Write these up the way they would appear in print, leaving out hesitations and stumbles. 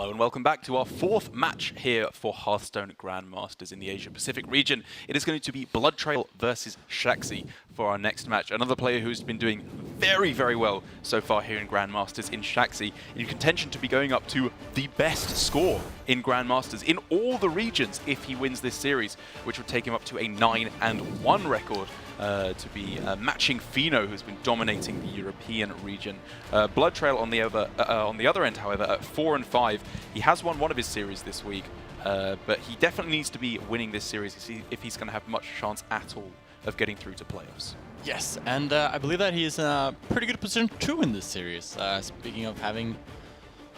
Hello and welcome back to our fourth match here for Hearthstone Grandmasters in the Asia-Pacific region. It is going to be BloodTrail versus Shaxy for our next match. Another player who's been doing very, very well so far here in Grandmasters in Shaxy, in contention to be going up to the best score in Grandmasters in all the regions if he wins this series, which would take him up to a 9-1 record. To be matching Fino, who's been dominating the European region. BloodTrail on the other end, however, at 4-5. He has won one of his series this week, but he definitely needs to be winning this series if he's going to have much chance at all of getting through to playoffs. Yes, and I believe that he's in a pretty good position to win this series. Speaking of having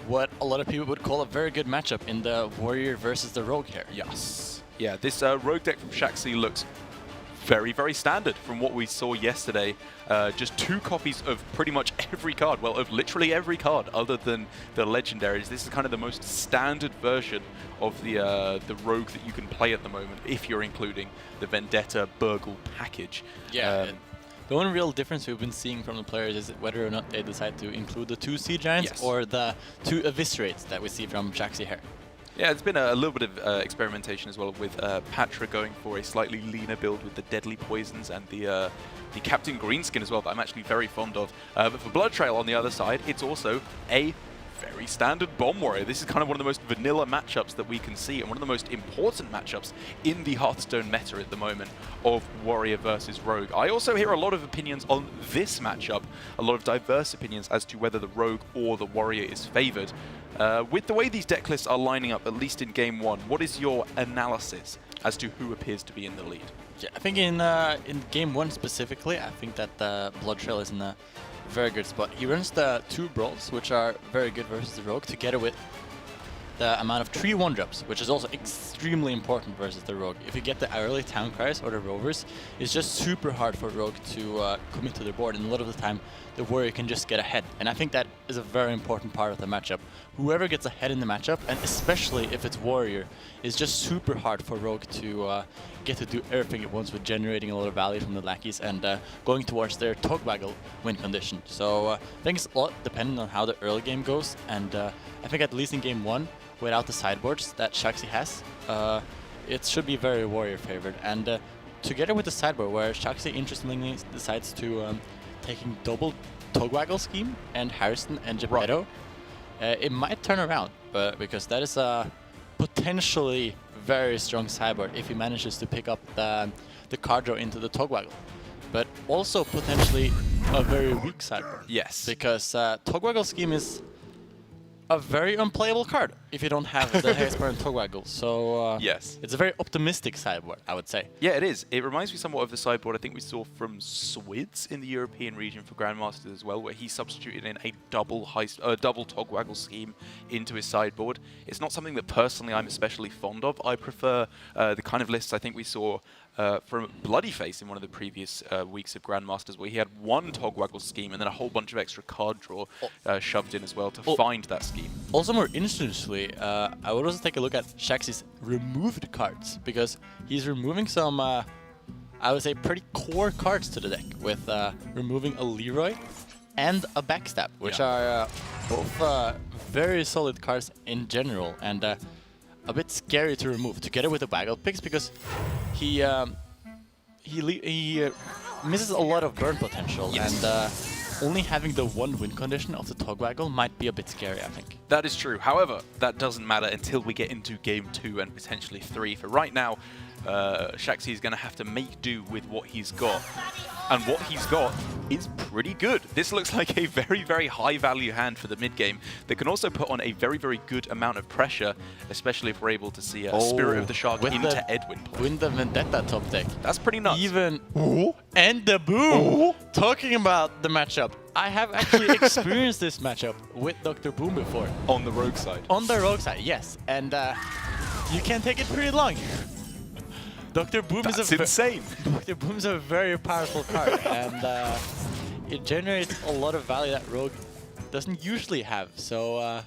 what a lot of people would call a very good matchup in the Warrior versus the Rogue here. Yes. Yeah, this Rogue deck from Shaxy looks very, very standard from what we saw yesterday. Just 2 copies of pretty much every card. Well, of literally every card other than the legendaries. This is kind of the most standard version of the Rogue that you can play at the moment, if you're including the Vendetta Burgle package. Yeah. The only real difference we've been seeing from the players is whether or not they decide to include the 2 Sea Giants or the 2 Eviscerates that we see from Shaxy here. Yeah, it's been a little bit of experimentation as well with Patra going for a slightly leaner build with the Deadly Poisons and the Captain Greenskin as well, that I'm actually very fond of. But for BloodTrail on the other side, it's also a very standard Bomb Warrior. This is kind of one of the most vanilla matchups that we can see, and one of the most important matchups in the Hearthstone meta at the moment of Warrior versus Rogue. I also hear a lot of opinions on this matchup, a lot of diverse opinions as to whether the Rogue or the Warrior is favored. With the way these deck lists are lining up, at least in Game 1, what is your analysis as to who appears to be in the lead? Yeah, I think in Game 1 specifically, I think that BloodTrail is in a very good spot. He runs the 2 Brawls, which are very good versus the Rogue, together with the amount of 3 1-drops, which is also extremely important versus the Rogue. If you get the early Town Criers or the Rovers, it's just super hard for Rogue to commit to the board, and a lot of the time the Warrior can just get ahead. And I think that is a very important part of the matchup. Whoever gets ahead in the matchup, and especially if it's Warrior, is just super hard for Rogue to get to do everything it wants with generating a lot of value from the lackeys and going towards their Togwaggle win condition. So I think it's a lot dependent on how the early game goes, and I think at least in Game 1, without the sideboards that Shaxy has, it should be very Warrior favored. And together with the sideboard, where Shaxy interestingly decides to taking double Togwaggle scheme and Hearthstone and Geppetto, it might turn around, but because that is a potentially very strong sideboard if he manages to pick up the card draw into the Togwaggle. But also potentially a very weak sideboard. Yes. Because Togwaggle scheme is a very unplayable card if you don't have the Hearthstone and Togwaggle. So yes, it's a very optimistic sideboard, I would say. Yeah, it is. It reminds me somewhat of the sideboard I think we saw from Swids in the European region for Grandmasters as well, where he substituted in a double Togwaggle scheme into his sideboard. It's not something that personally I'm especially fond of. I prefer the kind of lists I think we saw from Bloodyface in one of the previous weeks of Grandmasters, where he had 1 Togwaggle scheme and then a whole bunch of extra card draw shoved in as well to find that scheme. Also, more interestingly, I would also take a look at Shaxy's removed cards, because he's removing some, I would say, pretty core cards to the deck, with removing a Leroy and a Backstab, which are both very solid cards in general, and a bit scary to remove, together with the Waggle picks, because he misses a lot of burn potential, and only having the 1 win condition of the Togwaggle might be a bit scary, I think. That is true. However, that doesn't matter until we get into Game 2 and potentially 3. For right now, Shaxy is going to have to make do with what he's got. And what he's got is pretty good. This looks like a very, very high-value hand for the mid-game that can also put on a very, very good amount of pressure, especially if we're able to see a Spirit of the Shark into Edwin play. With the Vendetta top deck. That's pretty nuts. Even and the Boom! Talking about the matchup, I have actually experienced this matchup with Dr. Boom before. On the Rogue side? On the Rogue side, yes. And you can take it pretty long. Dr. Boom is insane. Dr. Boom is a very powerful card, and it generates a lot of value that Rogue doesn't usually have. So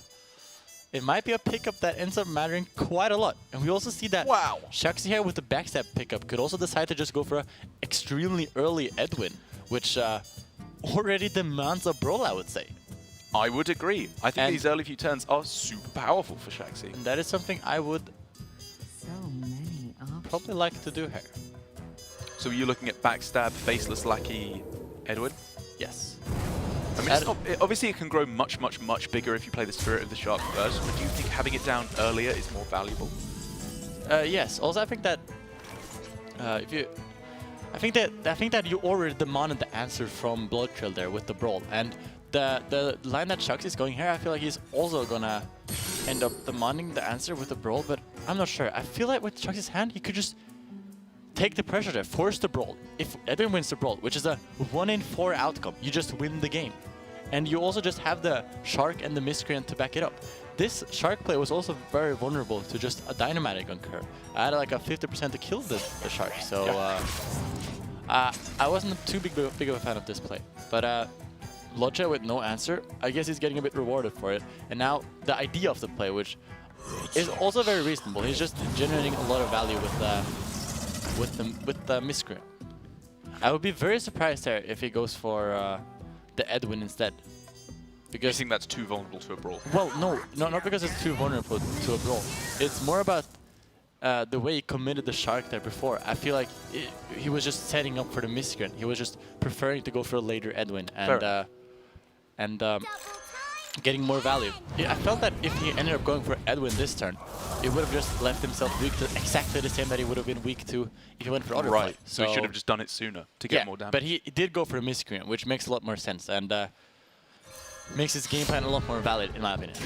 it might be a pickup that ends up mattering quite a lot. And we also see that Shaxy here with the Backstab pickup could also decide to just go for an extremely early Edwin, which already demands a Brawl, I would say. I would agree. I think these early few turns are super powerful for Shaxy. And that is something I would So many options. probably like to do here. So are you looking at backstab, faceless lackey, Edwin? Yes. I mean, obviously it can grow much, much, much bigger if you play the Spirit of the Shark first, but do you think having it down earlier is more valuable? Yes. Also, I think that I think that you already demanded the answer from BloodTrail there with the brawl, and the line that Shaxy is going here, I feel like he's also gonna end up demanding the answer with the brawl, but I'm not sure. I feel like with Shaxy's hand, he could just take the pressure there, force the brawl. If Edwin wins the brawl, which is a 1 in 4 outcome, you just win the game. And you also just have the Shark and the Miscreant to back it up. This Shark play was also very vulnerable to just a Dynamatic on curve. I had like a 50% to kill the Shark, so I wasn't too big of a fan of this play. But BloodTrail with no answer, I guess he's getting a bit rewarded for it. And now the idea of the play, which is also very reasonable. He's just generating a lot of value with the Miscreant. I would be very surprised there if he goes for the Edwin instead. Because You think that's too vulnerable to a brawl? well, no, not because it's too vulnerable to a brawl. It's more about the way he committed the Shark there before. I feel like he was just setting up for the Miscreant. He was just preferring to go for a later Edwin and getting more value. Yeah, I felt that if he ended up going for Edwin this turn, it would have just left himself weak to exactly the same that he would have been weak to if he went for other play. Right, so he should have just done it sooner to get more damage. But he did go for a Miscreant, which makes a lot more sense and makes his game plan a lot more valid, in my opinion.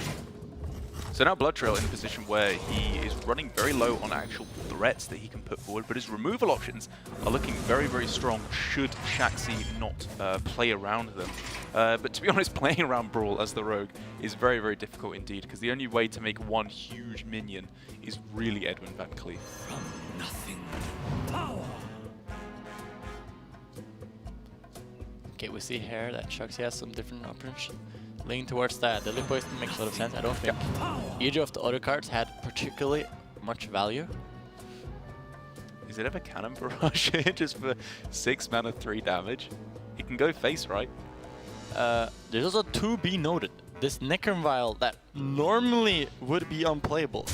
So now BloodTrail in a position where he is running very low on actual threats that he can put forward, but his removal options are looking very, very strong should Shaxy not play around them. But to be honest, playing around Brawl as the Rogue is very, very difficult indeed, because the only way to make one huge minion is really Edwin Van Cleef. From nothing, power. Okay, we see here that Shaxy has some different options. Leaning towards that, Deadly Poison makes a lot of sense. I don't think either of the other cards had particularly much value. Is it ever Cannon Barrage here just for 6 mana, 3 damage? He can go face, right? There's also to be noted, this Necron Vial that normally would be unplayable,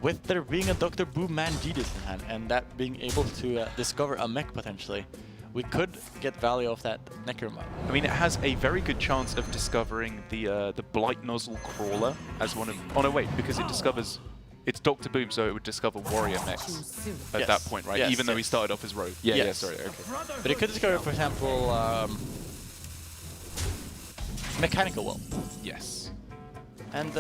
with there being a Dr. Boom Mangitis in hand and that being able to discover a mech potentially, we could get value off that Necron Vial. I mean, it has a very good chance of discovering the Blight Nozzle Crawler as one of... Oh no, wait, because it discovers... It's Dr. Boom, so it would discover Warrior mechs at that point, right? Yes, Even though he started off as Rogue. Yeah, Yes. sorry, okay. But it could discover, for example, Mechanical Will. Yes. And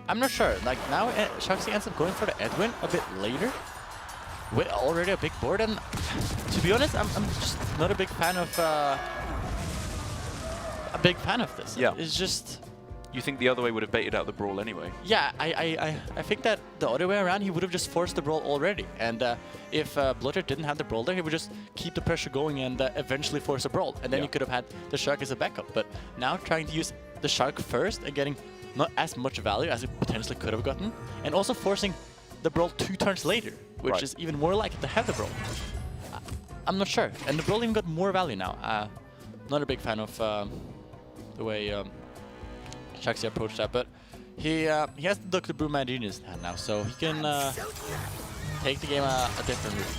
I'm not sure. Like now, Shaxy ends up going for the Edwin a bit later, with already a big board. And to be honest, I'm just not a big fan of this. Yeah. It's just. You think the other way would have baited out the Brawl anyway? Yeah, I think that the other way around, he would have just forced the Brawl already. And if BloodTrail didn't have the Brawl there, he would just keep the pressure going and eventually force a Brawl. And then he could have had the Shark as a backup. But now trying to use the Shark first and getting not as much value as it potentially could have gotten. And also forcing the Brawl 2 turns later, which is even more likely to have the Brawl. I'm not sure. And the Brawl even got more value now. Not a big fan of the way... Shaxy approached that, but he has the Dr. Boom Mangitis in his hand now, so he can take the game a different route.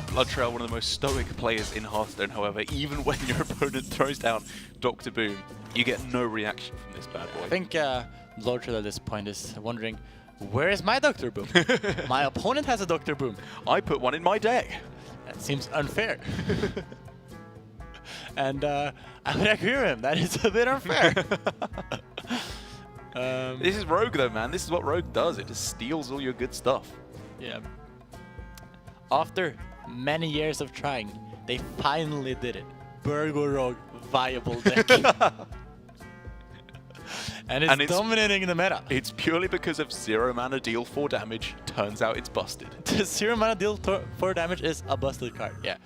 BloodTrail, one of the most stoic players in Hearthstone, however, even when your opponent throws down Dr. Boom, you get no reaction from this bad boy. I think BloodTrail at this point is wondering, where is my Dr. Boom? My opponent has a Dr. Boom. I put one in my deck. That seems unfair. And I would agree with him. That is a bit unfair. This is Rogue though, man. This is what Rogue does. It just steals all your good stuff. Yeah. After many years of trying, they finally did it. Burgo Rogue viable deck. And it's dominating the meta. It's purely because of 0 mana deal 4 damage. Turns out it's busted. The 0 mana deal 4 damage is a busted card. Yeah.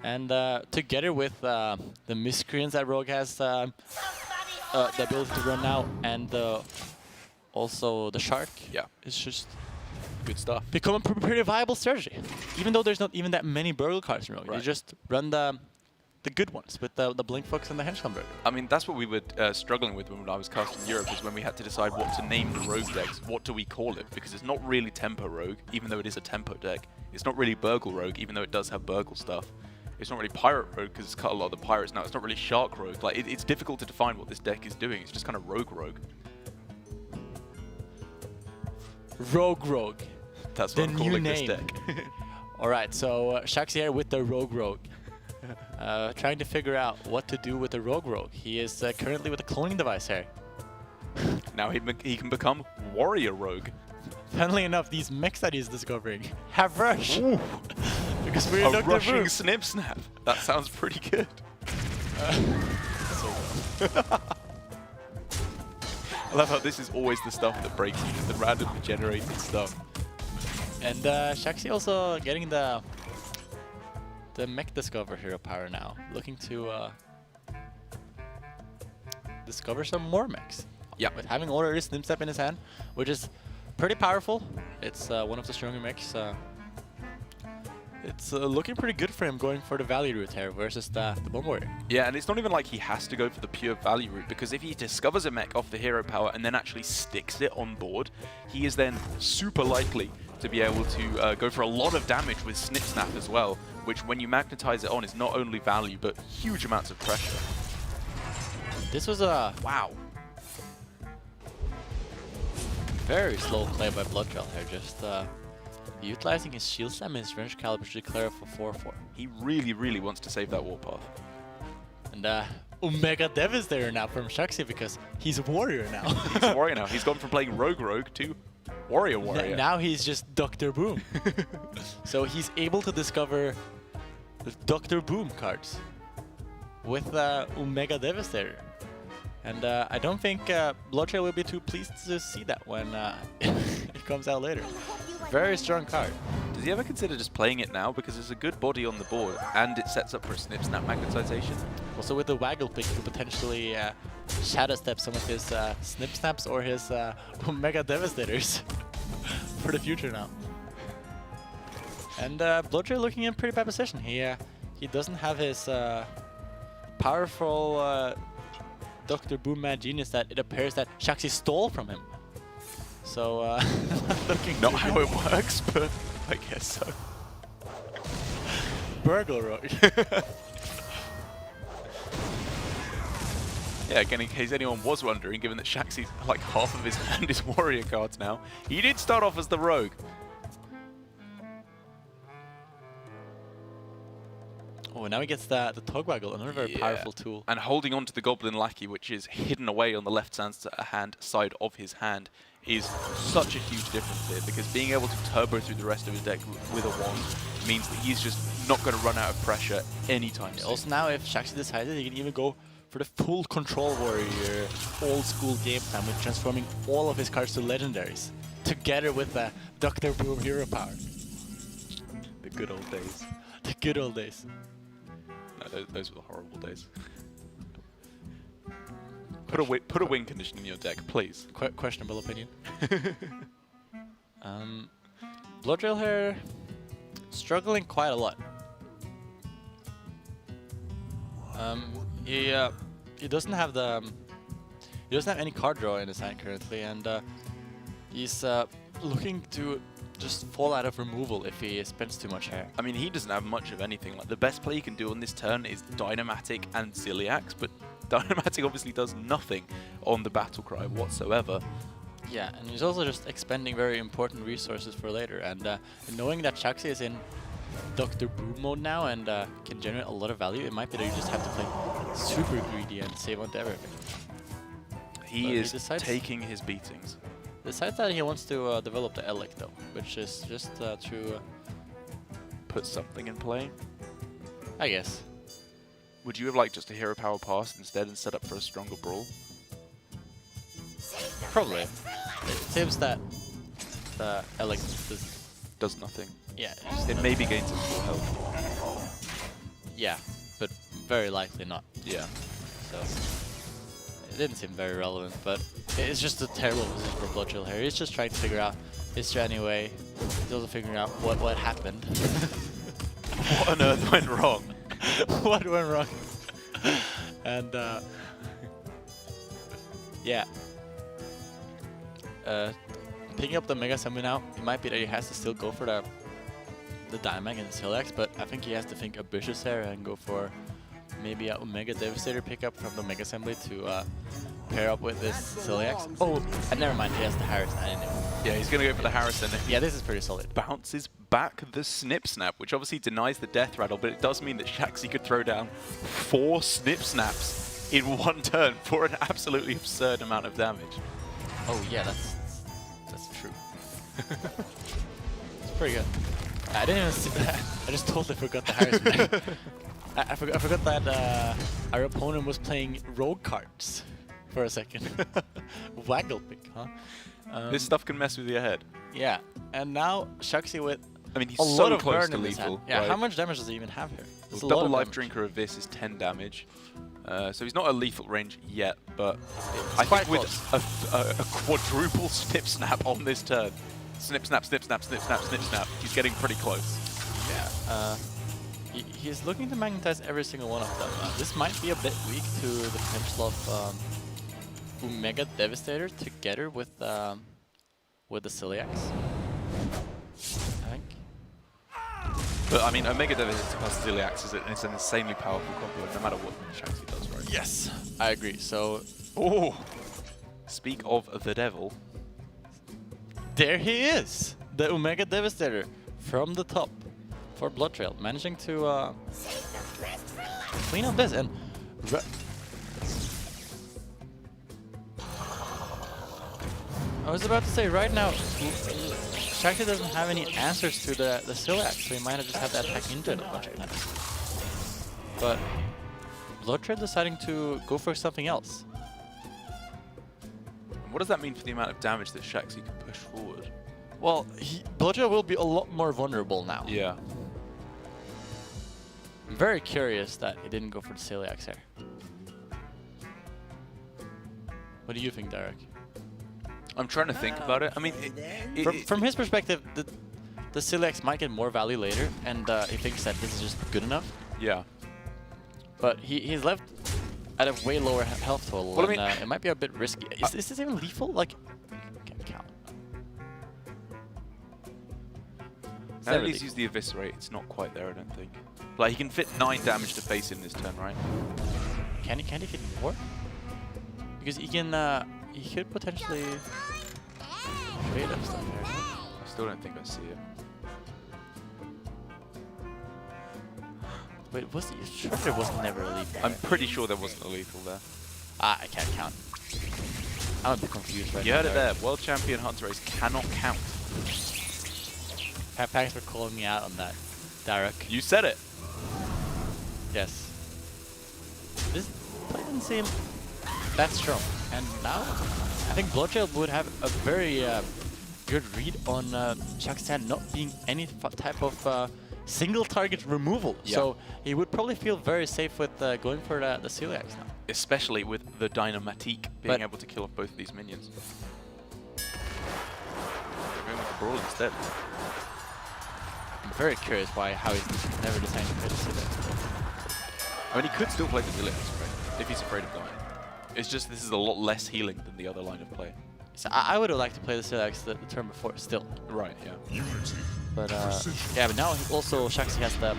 And together with the Miscreants that Rogue has the ability to run now, and also the Shark, it's just good stuff. Become a pretty viable strategy. Even though there's not even that many Burgle cards in Rogue. You just run the the good ones, with the Blink Fox and the Henchcomberger. I mean, that's what we were struggling with when I was casting Europe, is when we had to decide what to name the rogue decks. What do we call it? Because it's not really Tempo Rogue, even though it is a Tempo deck. It's not really Burgle Rogue, even though it does have Burgle stuff. It's not really Pirate Rogue, because it's cut a lot of the pirates now. It's not really Shark Rogue. Like, it's difficult to define what this deck is doing. It's just kind of Rogue. Rogue. That's The what I'm new calling name. this deck. Alright, so Shaxy here with the Rogue. Trying to figure out what to do with the Rogue. He is currently with a cloning device here. Now he can become Warrior Rogue. Funnily enough, these mechs that he's discovering have rush. Ooh. Because we're in A Dr. rushing Boom. Snip Snap. That sounds pretty good. I love how this is always the stuff that breaks you, the randomly generated stuff. And Shaxy also getting the mech discover hero power now, looking to discover some more mechs. Yeah. With having already Snip Step in his hand, which is pretty powerful. It's one of the stronger mechs. It's looking pretty good for him going for the value route here versus the Bomb Warrior. Yeah, and it's not even like he has to go for the pure value route, because if he discovers a mech off the hero power and then actually sticks it on board, he is then super likely to be able to go for a lot of damage with Snip Snap as well, which when you magnetize it on is not only value, but huge amounts of pressure. This was a Wow. very slow play by BloodTrail here, just utilizing his Shield Slam and his Range Caliber to declare for 4/4. He really, really wants to save that warpath. And Omega Devastator now from Shaxy, because he's a warrior now. He's a warrior now. He's gone from playing Rogue to Warrior. Now he's just Dr. Boom. So he's able to discover the Dr. Boom cards with Omega Devastator. And I don't think BloodTrail will be too pleased to see that when it comes out later. Very strong card. Does he ever consider just playing it now? Because there's a good body on the board, and it sets up for a Snip Snap magnetization. Also with the Waggle pick, you could potentially Shadow Step some of his Snip Snaps or his Omega Devastators for the future now. And BloodTrail looking in pretty bad position. He doesn't have his powerful Dr. Boom Mad Genius that it appears that Shaxy stole from him. So looking Not how it works, but I guess so. Burgle Rogue. Yeah, again, in case anyone was wondering, given that Shaxy's like half of his hand is warrior cards now, he did start off as the rogue. Oh, now he gets the Togwaggle, another very powerful tool. And holding on to the Goblin Lackey, which is hidden away on the left-hand side of his hand, is such a huge difference here, because being able to turbo through the rest of his deck with a wand means that he's just not going to run out of pressure anytime soon. Also now, if Shaxy decided, he can even go for the full Control Warrior old-school game plan with transforming all of his cards to legendaries, together with the Dr. Boom hero power. The good old days. The good old days. No, those were the horrible days. Put a win condition in your deck, please. Questionable opinion. BloodTrail here struggling quite a lot. He doesn't have any card draw in his hand currently, and he's looking to just fall out of removal if he spends too much hair. I mean, he doesn't have much of anything. Like, the best play he can do on this turn is Dynamatic and Ziliax, but Dynamatic obviously does nothing on the Battle Cry whatsoever. Yeah, and he's also just expending very important resources for later, and knowing that Shaxy is in Dr. Boom mode now and can generate a lot of value, it might be that you just have to play super greedy and save onto everything. He is taking his beatings. Decides that he wants to develop the Elec though, which is just to Put something in play. I guess. Would you have liked just a hero power pass instead and set up for a stronger brawl? Probably. It seems that the Elec Does nothing. yeah. It maybe gains him full health. Yeah, but very likely not. Yeah. So it didn't seem very relevant, but it's just a terrible position for BloodTrail here. He's just trying to figure out his strat anyway. He's also figuring out what happened. What on earth went wrong? What went wrong? And yeah. Picking up the Mega Summon now, it might be that he has to still go for the Dynamite and the Celiax, but I think he has to think ambitious here and go for maybe a Omega Devastator pickup from the Mega Assembly to pair up with this Celiax. Oh, and never mind, he has the Harrison. I didn't know. Yeah, he's going to go for the Harrison. Yeah, this is pretty solid. Bounces back the Snip Snap, which obviously denies the Death Rattle, but it does mean that Shaxy could throw down 4 Snip Snaps in one turn for an absolutely absurd amount of damage. Oh yeah, that's true. It's pretty good. I didn't even see that. I just totally forgot the Harrison. I forgot that our opponent was playing rogue cards for a second. Waggle pick, huh? This stuff can mess with your head. Yeah, and now Shaxy with I mean, he's a so lot of close burn to in his hand. lethal. Yeah, right? how much damage does he even have here? That's a lot Double of Life damage. Drinker of this is 10 damage. So he's not a lethal range yet, but It's I quite think with a quadruple Snip Snap on this turn, Snip Snap, Snip Snap, Snip Snap, Snip Snap, he's getting pretty close. Yeah. He's looking to magnetize every single one of them. This might be a bit weak to the potential of Omega Devastator together with the Celiax. I think. But I mean, Omega Devastator plus Celiax is an insanely powerful combo, no matter what Shaxy does, right? Yes, I agree. So, Oh, speak of the devil. there he is, the Omega Devastator from the top for BloodTrail, managing to clean up this and. I was about to say, right now, Shaxy doesn't have any answers to the Celiax, so he might have just had that attack into it a bunch of times. But BloodTrail deciding to go for something else. And what does that mean for the amount of damage that Shaxy can push forward? Well, BloodTrail will be a lot more vulnerable now. Yeah. I'm very curious that he didn't go for the Celiax here. What do you think, Derek? I'm trying to think about it. I mean, From his perspective, the Celiax might get more value later, and he thinks that this is just good enough. yeah. But he's left at a way lower health total, Well, I and mean, it might be a bit risky. Is this even lethal? Like, can't count. Now that he's used the Eviscerate, it's not quite there, I don't think. Like, he can fit 9 damage to face in this turn, right? Can he fit more? Because he can, he could potentially trade up stuff here. I still don't think I see it. Wait, was he sure there was never a lethal? I'm pretty sure there wasn't a lethal there. I can't count. I'm a bit confused right You now. heard it there. World Champion Hunter Race cannot count. Thanks for calling me out on that, Derek. You said it. Yes. This doesn't seem that strong. And now, I think BloodTrail would have a very good read on Shaxy not being any type of single target removal. Yeah. So he would probably feel very safe with going for the Celiax now. Especially with the Dynamatique being But able to kill off both of these minions. Going with the Brawl instead. I'm very curious how he's never decided to play the Celiax. I mean, he could still play the Celiax, right? If he's afraid of dying. It's just this is a lot less healing than the other line of play. So I would have liked to play the Celiax the turn before still. Right, yeah. But yeah, but now also Shaxy has the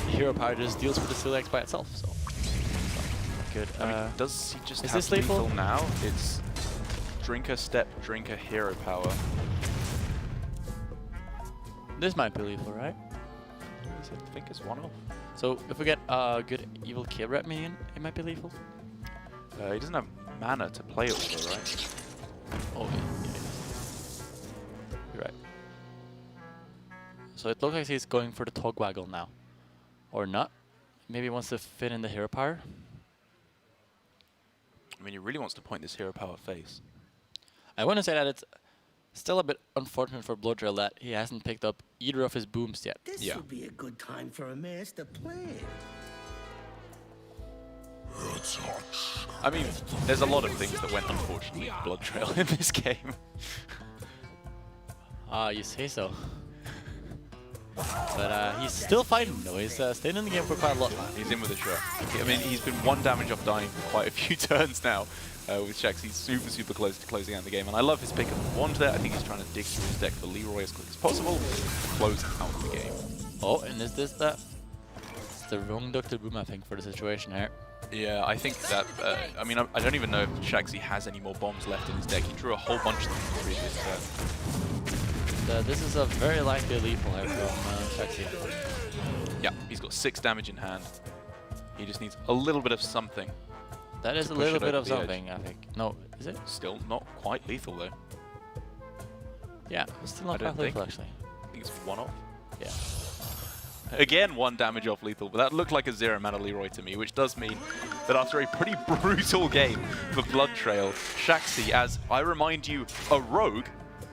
hero power that just deals with the Celiax by itself. So good. I mean, does he just is have this lethal? lethal now? It's Drinker Step, Drinker Hero Power. This might be lethal, right? I think it's one off. So if we get a good evil kill rep minion, it might be lethal. He doesn't have mana to play it with, right? Oh yeah. You're right. So it looks like he's going for the Togwaggle now, or not? Maybe he wants to fit in the hero power. I mean, he really wants to point this Hero Power face. I want to say that it's still a bit unfortunate for BloodTrail that he hasn't picked up either of his booms yet. This Yeah. would be a good time for a master plan. I mean, there's a lot of things that went unfortunately for BloodTrail in this game. You say so. But he's still fighting though. He's staying in the game for quite a lot now. He's in with a shot. I mean, he's been 1 damage off dying for quite a few turns now with Shaxy super close to closing out the game. And I love his pick of the wand there. I think he's trying to dig through his deck for Leroy as quick as possible to close out the game. Oh, and is this the wrong Dr. Boom, I think, for the situation here. Yeah, I think that, I mean, I don't even know if Shaxy has any more bombs left in his deck. He drew a whole bunch of them in the previous turn. This is a very likely lethal here from Shaxy. Yeah, he's got 6 damage in hand. He just needs a little bit of something. That is a little bit of something, I think. No, is it? Still not quite lethal though. Yeah, it's still not quite lethal actually. I think it's 1 off. Yeah. Again, 1 damage off lethal, but that looked like a 0 mana Leroy to me, which does mean that after a pretty brutal game for BloodTrail, Shaxy, as I remind you, a rogue,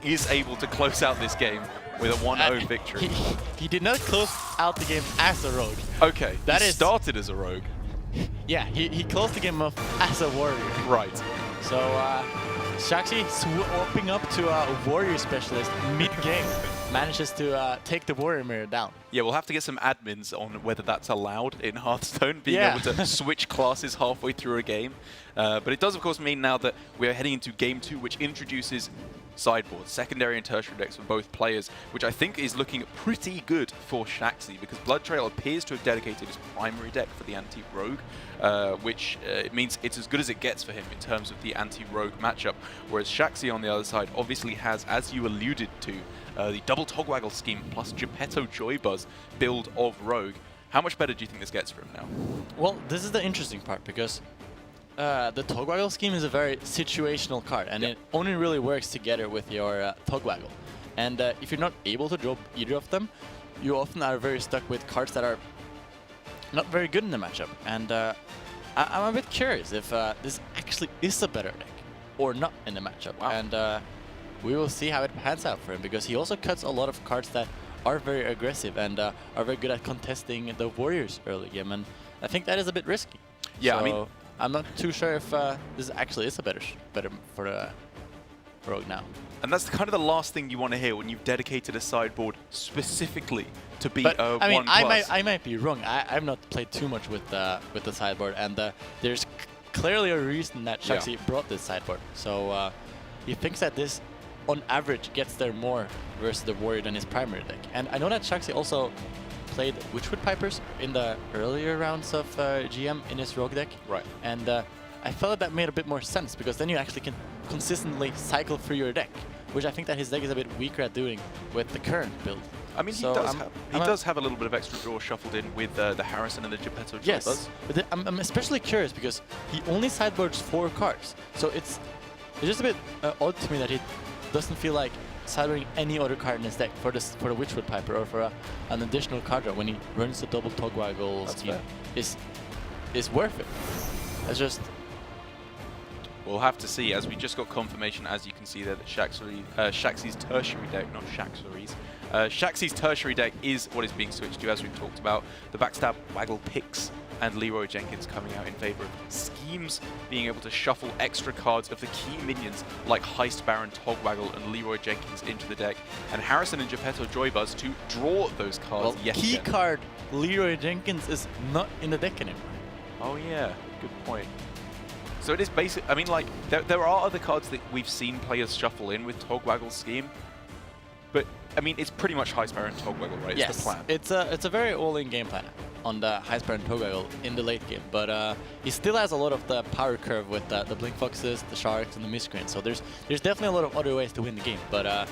is able to close out this game with a 1-0 victory. He did not close out the game as a rogue. Okay, that he is started as a rogue. Yeah, he closed the game off as a warrior. Right. So Shaxy swapping up to a warrior specialist mid-game manages to take the warrior mirror down. Yeah, we'll have to get some admins on whether that's allowed in Hearthstone, being able to switch classes halfway through a game. But it does, of course, mean now that we're heading into Game 2, which introduces sideboards, secondary and tertiary decks for both players, which I think is looking pretty good for Shaxy, because BloodTrail appears to have dedicated his primary deck for the anti-rogue, which means it's as good as it gets for him in terms of the anti-rogue matchup, whereas Shaxy on the other side obviously has, as you alluded to, the double Togwaggle scheme plus Geppetto Joybuzz build of Rogue. How much better do you think this gets for him now? Well, this is the interesting part, because the Togwaggle scheme is a very situational card, and it only really works together with your Togwaggle. And if you're not able to drop either of them, you often are very stuck with cards that are not very good in the matchup. And I'm a bit curious if this actually is a better deck or not in the matchup. Wow. And we will see how it pans out for him, because he also cuts a lot of cards that are very aggressive and are very good at contesting the warriors early game. And I think that is a bit risky. Yeah, so I mean, I'm not too sure if this actually is a better for Rogue now. and that's kind of the last thing you want to hear when you've dedicated a sideboard specifically to be But a I mean, 1+. I might be wrong. I've not played too much with the sideboard, and there's clearly a reason that Shaxy brought this sideboard. So he thinks that this, on average, gets there more versus the warrior than his primary deck. And I know that Shaxy also played Witchwood Pipers in the earlier rounds of GM in his rogue deck. Right. And I felt that made a bit more sense, because then you actually can consistently cycle through your deck, which I think that his deck is a bit weaker at doing with the current build. I mean, So he does have a little bit of extra draw shuffled in with the Harrison and the Geppetto Joybuzz. Yes, but I'm especially curious because he only sideboards 4 cards. So it's just a bit odd to me that he doesn't feel like sideboarding any other card in his deck for the Witchwood Piper or for an additional card draw when he runs the double Togwaggle scheme is worth it. It's just... We'll have to see, as we just got confirmation, as you can see there, that Shaxy's tertiary deck, not Shaxury's, Shaxy's tertiary deck is what is being switched to, as we've talked about. The Backstab, Waggle picks, and Leroy Jenkins coming out in favor of schemes, being able to shuffle extra cards of the key minions like Heist Baron, Togwaggle, and Leroy Jenkins into the deck, and Harrison and Geppetto Joybuzz to draw those cards yet key again. card Leroy Jenkins is not in the deck anymore. Oh yeah, good point. So it is basic. I mean, like, there are other cards that we've seen players shuffle in with Togwaggle's scheme, but I mean, it's pretty much Heist Baron and Togwaggle, right? Yes, It's the plan. it's a very all-in game plan on the Heist Baron Togwaggle in the late game, but he still has a lot of the power curve with the Blink Foxes, the Sharks, and the Miscreants. So there's definitely a lot of other ways to win the game, but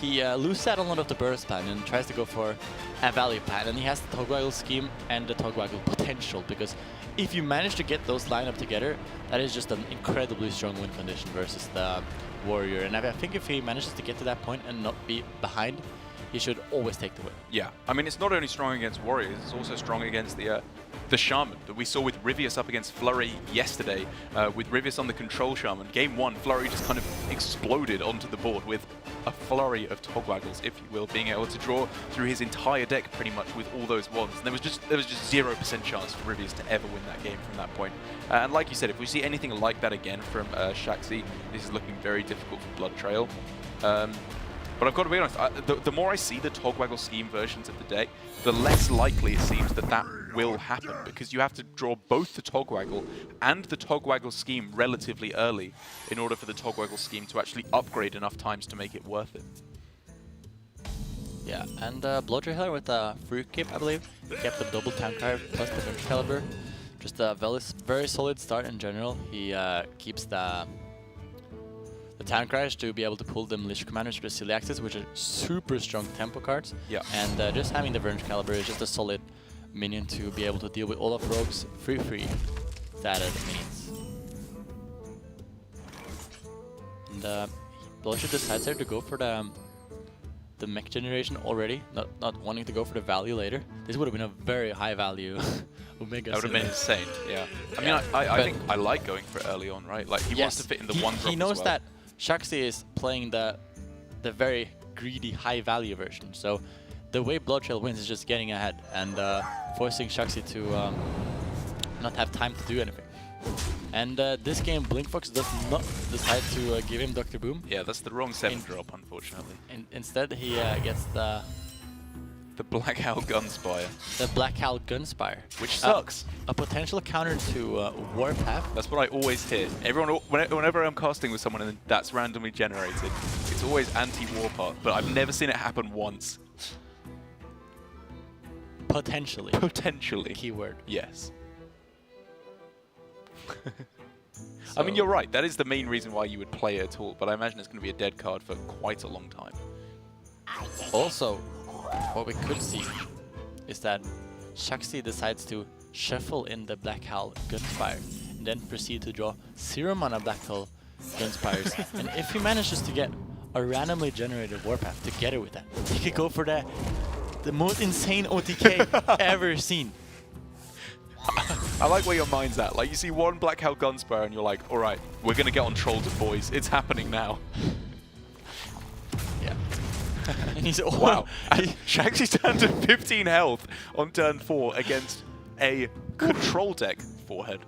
he loses out on a lot of the burst plan and tries to go for a value plan, and he has the Togwaggle scheme and the Togwaggle potential, because if you manage to get those lined up together, that is just an incredibly strong win condition versus the warrior. And I think if he manages to get to that point and not be behind, he should always take the win. Yeah, I mean, it's not only strong against warriors, it's also strong against the shaman that we saw with Rivius up against Flurry yesterday. With Rivius on the control shaman, game 1, Flurry just kind of exploded onto the board with a flurry of Togwaggles, if you will, being able to draw through his entire deck pretty much with all those wands. And there was just 0% chance for Rivius to ever win that game from that point. And like you said, if we see anything like that again from Shaxy, this is looking very difficult for BloodTrail. But I've got to be honest, the more I see the Togwaggle scheme versions of the deck, the less likely it seems that that will happen, because you have to draw both the Togwaggle and the Togwaggle scheme relatively early in order for the Togwaggle scheme to actually upgrade enough times to make it worth it. Yeah, and BloodTrail with a Fruit Cape, I believe. He kept the double Town Crier plus the Venge Caliber. Just a very solid start in general. He keeps the Town Criers to be able to pull the Militia Commanders for the Celiaxes, which are super strong tempo cards. Yeah. And just having the Venge Caliber is just a solid minion to be able to deal with all of Rogue's free status minions. And BloodTrail decides here to go for the mech generation already, not wanting to go for the value later. This would have been a very high value Omega. That would have been insane, yeah. I mean, I think I like going for it early on, right? Like, he wants to fit in the one drop He knows as well. that Shaxy is playing the very greedy high value version, so the way BloodTrail wins is just getting ahead and forcing Shaxy to not have time to do anything. And this game, Blinkfox does not decide to give him Dr. Boom. Yeah, that's the wrong 7 drop, unfortunately. Instead, he gets the Black Owl Gunspire. The Black Owl Gunspire. Which sucks. A potential counter to Warpath. That's what I always hear. Whenever I'm casting with someone and that's randomly generated, it's always anti-Warpath, but I've never seen it happen once. Potentially. Potentially. Keyword. Yes. I mean, you're right. That is the main reason why you would play it at all, but I imagine it's going to be a dead card for quite a long time. Also, what we could see is that Shaxy decides to shuffle in the Black Owl Gunspire and then proceed to draw 0 mana Black Owl Gunspires. And if he manages to get a randomly generated Warpath together with that, he could go for the most insane OTK ever seen. I like where your mind's at. Like, you see one Black Owl Gunspire and you're like, all right, we're going to get on Troll to boys. It's happening now. Yeah. And he's wow. Shaxy's down to 15 health on turn 4 against a control deck forehead.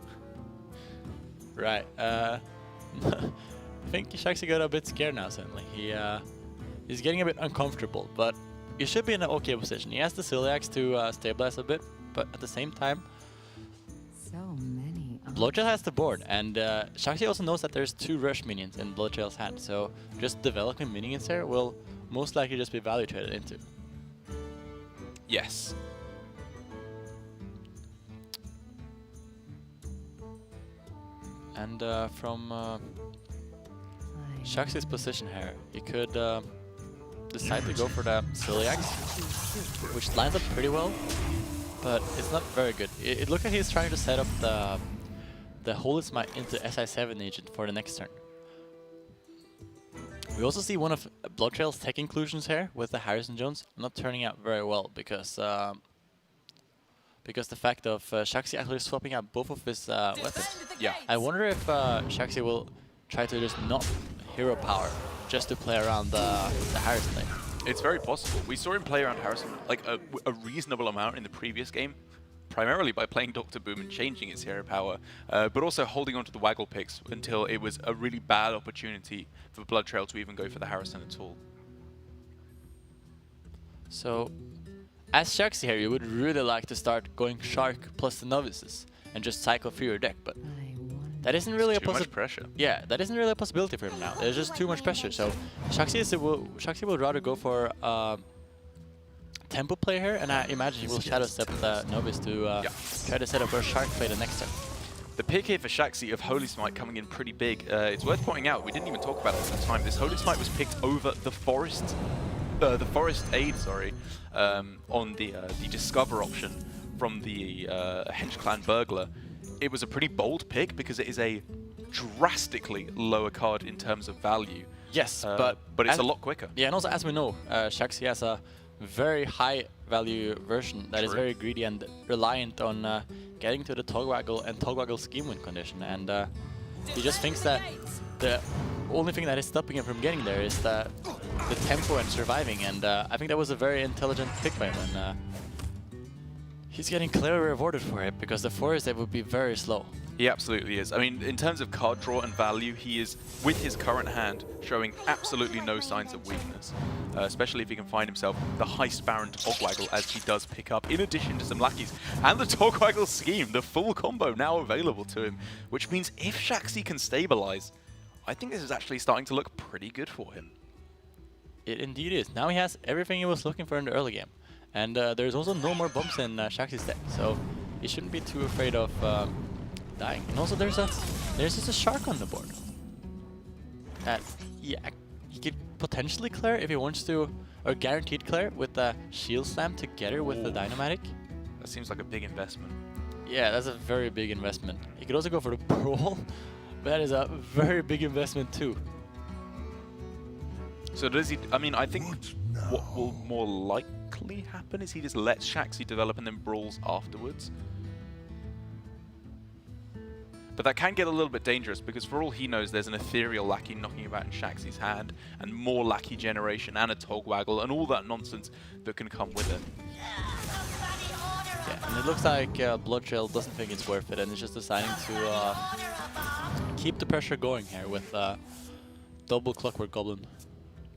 Right. I think Shaxy got a bit scared now suddenly. He's getting a bit uncomfortable, but he should be in an okay position. He has the Celiax to stabilize a bit, but at the same time, So many. BloodTrail has the board, and Shaxy also knows that there's 2 rush minions in BloodTrail's hand, so just developing minions here will most likely just be value traded into. Yes. And from Shaxy's position here, he could decide to go for the Celiax, which lines up pretty well, but it's not very good. It looks like he's trying to set up the Holy Smite into SI7 agent for the next turn. We also see one of BloodTrail's tech inclusions here with the Harrison Jones not turning out very well because the fact of Shaxy actually swapping out both of his weapons. Yeah. I wonder if Shaxy will try to just not hero power just to play around the Harrison lane. It's very possible. We saw him play around Harrison like a reasonable amount in the previous game, primarily by playing Dr. Boom and changing its hero power, but also holding on to the Waggle picks until it was a really bad opportunity for BloodTrail to even go for the Harrison at all. So, as Shaxy here, you would really like to start going Shark plus the Novices and just cycle through your deck, but that isn't really Too much pressure. Yeah, that isn't really a possibility for him now. There's just too much pressure. So Shaxy will rather go for tempo play here, and I imagine he will shadow step the Novice to try to set up a Shark play the next turn. The pick here for Shaxy of Holy Smite coming in pretty big. It's worth pointing out, we didn't even talk about it at the time. This Holy Smite was picked over the Forest Aid, sorry, on the Discover option from the Hench Clan Burglar. It was a pretty bold pick because it is a drastically lower card in terms of value. Yes, but it's a lot quicker. Yeah, and also as we know, Shaxy has a very high value version that is very greedy and reliant on getting to the Togwaggle and Togwaggle scheme win condition, and he just thinks that the only thing that is stopping him from getting there is the tempo and surviving, and I think that was a very intelligent pick by him, and he's getting clearly rewarded for it because the Forest Aid would be very slow. He absolutely is. I mean, in terms of card draw and value, he is, with his current hand, showing absolutely no signs of weakness. Especially if he can find himself the Heist Baron Togwaggle, as he does pick up, in addition to some lackeys. And the Togwaggle scheme, the full combo now available to him. Which means if Shaxy can stabilize, I think this is actually starting to look pretty good for him. It indeed is. Now he has everything he was looking for in the early game. And there's also no more bumps in Shaxy's deck, so he shouldn't be too afraid of dying. And also there's just a shark on the board that he could potentially clear if he wants to, or guaranteed clear with the shield slam together with the dynamatic. That seems like a big investment. Yeah, that's a very big investment. He could also go for the brawl, but that is a very big investment too. So does he, I mean, I think what will more likely happen is he just lets Shaxy develop and then brawls afterwards. But that can get a little bit dangerous because for all he knows, there's an ethereal lackey knocking about in Shaxy's hand and more lackey generation and a Togwaggle and all that nonsense that can come with it. Yeah, and it looks like BloodTrail doesn't think it's worth it and is just deciding to keep the pressure going here with double Clockwork Goblin.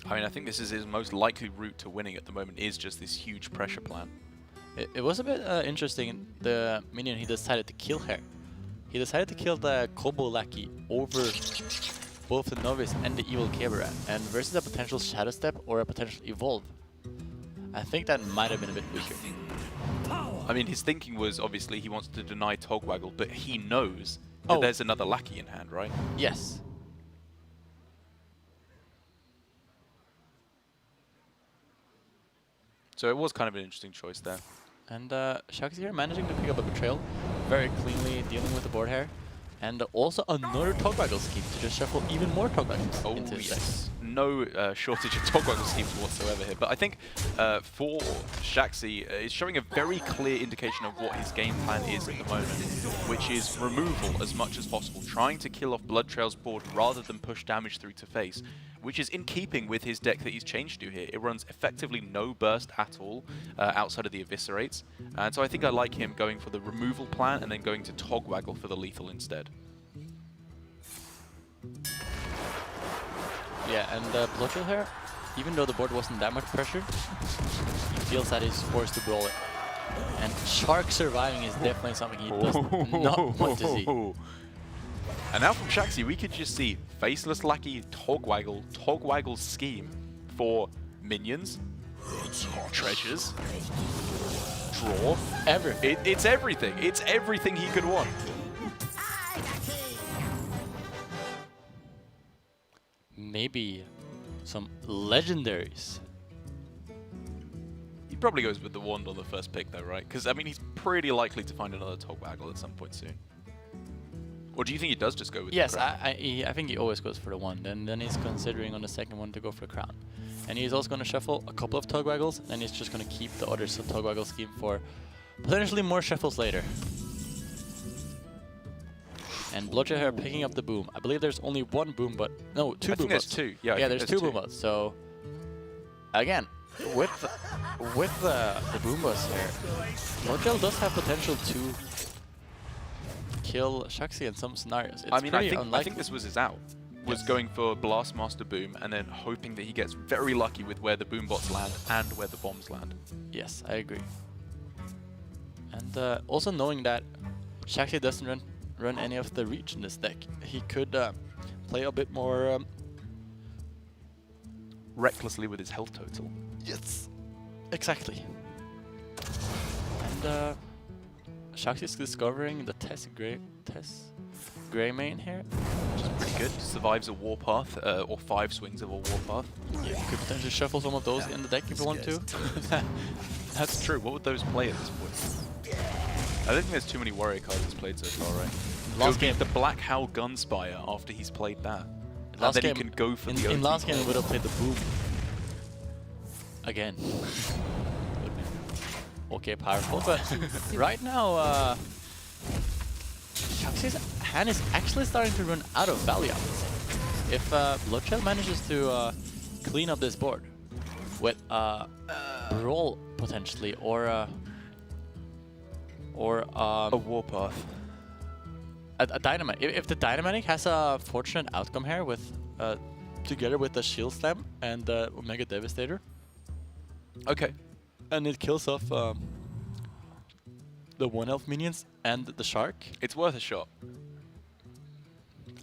I mean, I think this is his most likely route to winning at the moment, is just this huge pressure plan. It was a bit interesting, the minion he decided to kill here. He decided to kill the Kobo Lackey over both the Novice and the Evil Cabaret, and versus a potential Shadow Step or a potential Evolve. I think that might have been a bit weaker. I mean, his thinking was obviously he wants to deny Togwaggle, but he knows that there's another lackey in hand, right? Yes. So it was kind of an interesting choice there. And Shaxy here managing to pick up a Betrayal, very cleanly dealing with the board here. And also another Togwaggle scheme to just shuffle even more Togwaggles into his deck. No shortage of Togwaggle schemes whatsoever here. But I think for Shaxy, it's showing a very clear indication of what his game plan is at the moment, which is removal as much as possible, trying to kill off BloodTrail's board rather than push damage through to face, which is in keeping with his deck that he's changed to here. It runs effectively no burst at all outside of the Eviscerates. And so I think I like him going for the removal plan and then going to Togwaggle for the lethal instead. Yeah, and BloodTrail here, even though the board wasn't that much pressure, he feels that he's forced to brawl it. And Shark surviving is definitely something he does not want to see. And now from Shaxy, we could just see Faceless Lackey, Togwaggle, Togwaggle's scheme for minions, treasures, draw. Everything. It's everything. It's everything he could want. Maybe some legendaries. He probably goes with the wand on the first pick though, right? Because, I mean, he's pretty likely to find another Togwaggle at some point soon. Or do you think he does just go with Yes, the crown? I think he always goes for the wand, and then he's considering on the second one to go for a crown. And he's also going to shuffle a couple of Togwaggles, and he's just going to keep the other Togwaggle scheme for potentially more shuffles later. And BloodTrail here picking up the boom. I believe there's only one boom, but no, two boom bots. I think there's two. Yeah, there's two boom bots. So again, with the boom bots here, BloodTrail does have potential to kill Shaxy in some scenarios. It's pretty unlikely. I think this was his out. Was going for Blastmaster Boom and then hoping that he gets very lucky with where the boom bots land and where the bombs land. Yes, I agree. And also knowing that Shaxy doesn't run any of the reach in this deck, he could play a bit more Recklessly with his health total. Yes, exactly. And Shaxy is discovering the Tess Grey main here, which is pretty good. Survives a warpath, or 5 swings of a warpath. Yeah, you could potentially shuffle some of those in the deck if you want to. That's true. What would those play at this point? I don't think there's too many warrior cards he's played so far, right? Last game, the Black Howl Gunspire after he's played that. And then he can go for the in last game, he would have played the boom. Again. Okay, powerful, but right now, Shaxy's hand is actually starting to run out of value, I would say. If BloodTrail manages to clean up this board with Brawl potentially, or a warpath. a dynamite. If the dynamic has a fortunate outcome here with together with the shield slam and the Omega Devastator, Okay. and it kills off the 1 health minions and the shark. It's worth a shot.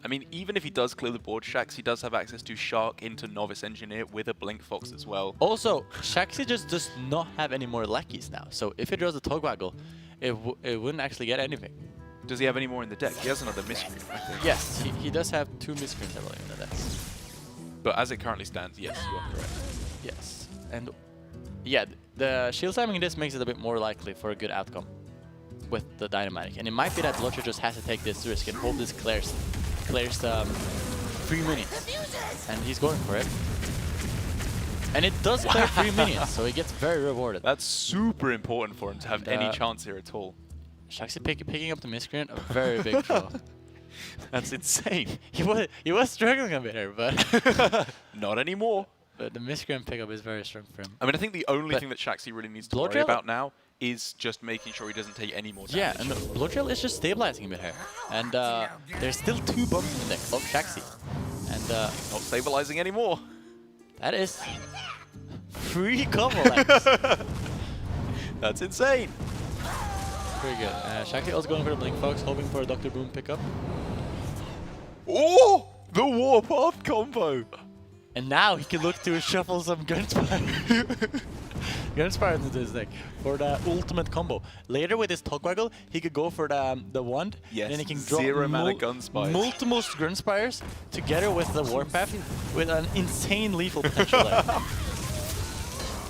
I mean, even if he does clear the board, Shaxy does have access to Shark into Novice Engineer with a Blink Fox as well. Also, Shaxy just does not have any more lackeys now. So if he draws a Togwaggle, it wouldn't actually get anything. Does he have any more in the deck? He has another Miscreant, I think. Yes, he does have 2 miscreants, I believe, in the deck. But as it currently stands, yes, you are correct. Yes, and yeah, the shield slamming this makes it a bit more likely for a good outcome with the dynamic. And it might be that BloodTrail just has to take this risk and hope this clears 3 minions. And he's going for it. And it does clear 3 minions, so he gets very rewarded. That's super important for him to have any chance here at all. Shaxy picking up the miscreant, a very big draw. That's insane. He was struggling a bit here, but Not anymore. but the miscreant pickup is very strong for him. I mean, I think the only But thing that Shaxy really needs to worry BloodTrail- about now is just making sure he doesn't take any more damage. Yeah, and BloodTrail is just stabilizing a bit here. And there's still 2 bombs in the deck of Shaxy. And Not stabilizing anymore. that is 3 combo lines. That's insane. Pretty good. Shaxy also going for the Blink Fox, hoping for a Dr. Boom pickup. Oh, the Warpath combo. And now he can look to shuffle some Gunspire. Gunspire into this deck for the ultimate combo. Later with his Togwaggle, he could go for the wand. Yes, and then he can drop 0 mana Gunspires. multiple Gunspires together with the Warpath with an insane lethal potential there.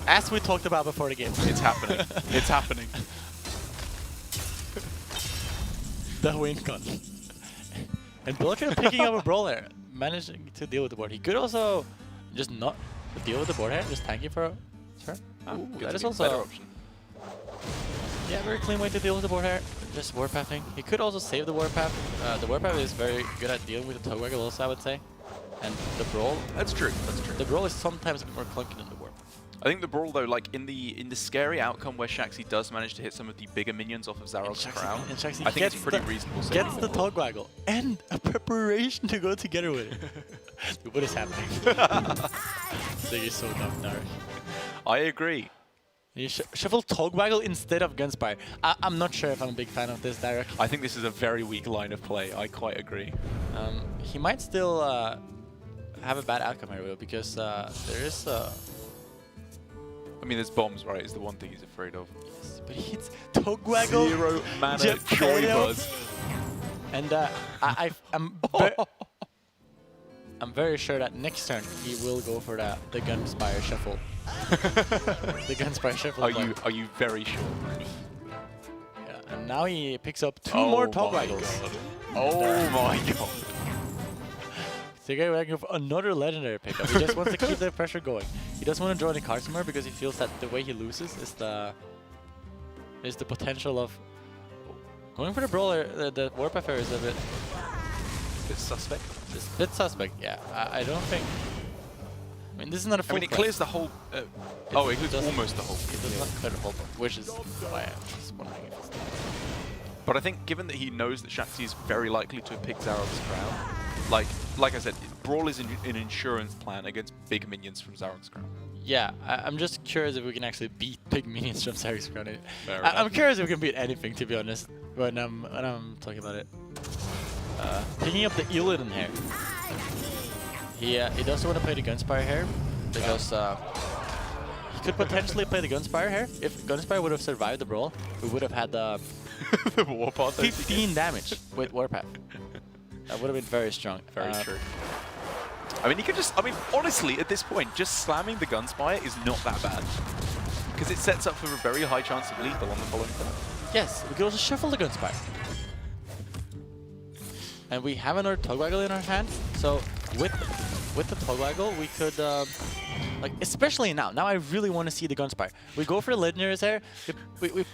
As we talked about before the game. It's happening. It's happening. The win con. And BloodTrail picking up a brawler, managing to deal with the board. He could also just not deal with the board here, just tank it for a turn. Ooh, that is also a better option. yeah, very clean way to deal with the board here. Just warpathing. He could also save the warpath. The warpath is very good at dealing with the Togwaggle also, I would say. And the brawl, That's true. That's true. the brawl is sometimes a bit more clunky than the warp. I think the brawl though, like in the scary outcome where Shaxy does manage to hit some of the bigger minions off of Zarog's crown, And Shaxy I think it's gets pretty the- reasonable. Gets the Togwaggle and a preparation to go together with it. Dude, what is happening? They are so dumb, Dark. I agree. You shuffle Togwaggle instead of Gunspire. I'm not sure if I'm a big fan of this, Derek. I think this is a very weak line of play. I quite agree. He might still have a bad outcome here, Will, because there is... I mean, there's bombs, right? Is the one thing he's afraid of. yes, but he hits Togwaggle. 0 mana Geppetto. Joy Buzz. And I'm very sure that next turn he will go for the Gunspire shuffle. The Gunspire shuffle. Are you very sure? Yeah, and now he picks up 2 more Togwaggles. Oh my god. So you're going for another legendary pickup. He just wants to keep the pressure going. He doesn't want to draw any cards more because he feels that the way he loses is the potential of going for the brawler. The Warpath is a bit suspect. It's a bit suspect. Yeah, I don't think. I mean, this is not a full. I mean, it play. clears the whole. It clears doesn't- almost the whole. It does not clear the whole board, which is why I'm just wondering if it's. But I think given that he knows that Shaxy is very likely to pick Zarog's crown, like I said, Brawl is an insurance plan against big minions from Zarog's crown. Yeah, I'm just curious if we can actually beat big minions from Zarog's crown. Fair I'm enough. curious if we can beat anything, to be honest, when I'm talking about it. Picking up the Illidan here. He doesn't want to play the Gunspire here because he could potentially play the Gunspire here. If Gunspire would have survived the brawl, we would have had the The Warpath. 15 damage with Warpath. That would have been very strong. Very true. I mean, you could just. I mean, honestly, at this point, just slamming the Gunspire is not that bad because it sets up for a very high chance of lethal on the following turn. Yes, we could also shuffle the Gunspire. And we have another Togwaggle in our hand, so with the Togwaggle, we could, like, especially now. Now I really want to see the Gunspire. We go for the legendaries there. We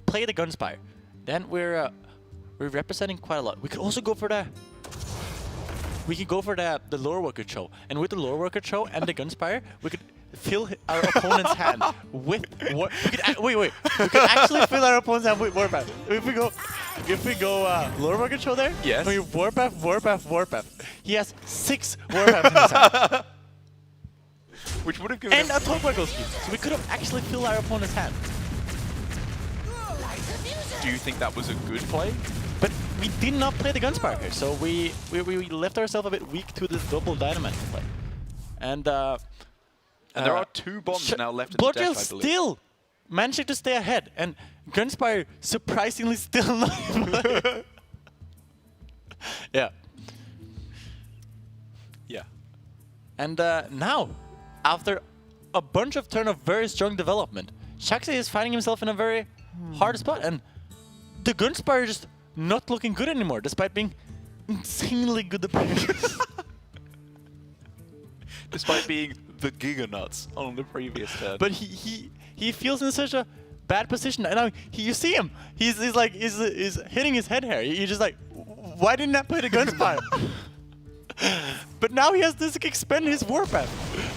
play the Gunspire. Then we're representing quite a lot. We could also go for the. We could go for the lore worker show, and with the lore worker show and the Gunspire, we could fill our opponent's hand with war. Wait. We could actually fill our opponent's hand with Warpath. If we go Lore Worker Show there, yes. we Warpath. He has 6 Warpaths in his hand. Which would have given And him... a Togwaggle scheme. So we could have actually filled our opponent's hand. Do you think that was a good play? But we did not play the Gunspire here, so we left ourselves a bit weak to this double Dynamite play. And there are 2 bombs now left in the deck, BloodTrail I believe. still managing to stay ahead, and Gunspire surprisingly still not in play. Yeah. Yeah. And now, after a bunch of turn of very strong development, Shaxy is finding himself in a very hard spot, and the Gunspire just not looking good anymore, despite being insanely good the previous. Despite being the Giganuts on the previous turn. But he feels in such a bad position, and now you see him. He's hitting his head here. You're just like, why didn't I play the Gunspire? But now he has to expend his Warpath,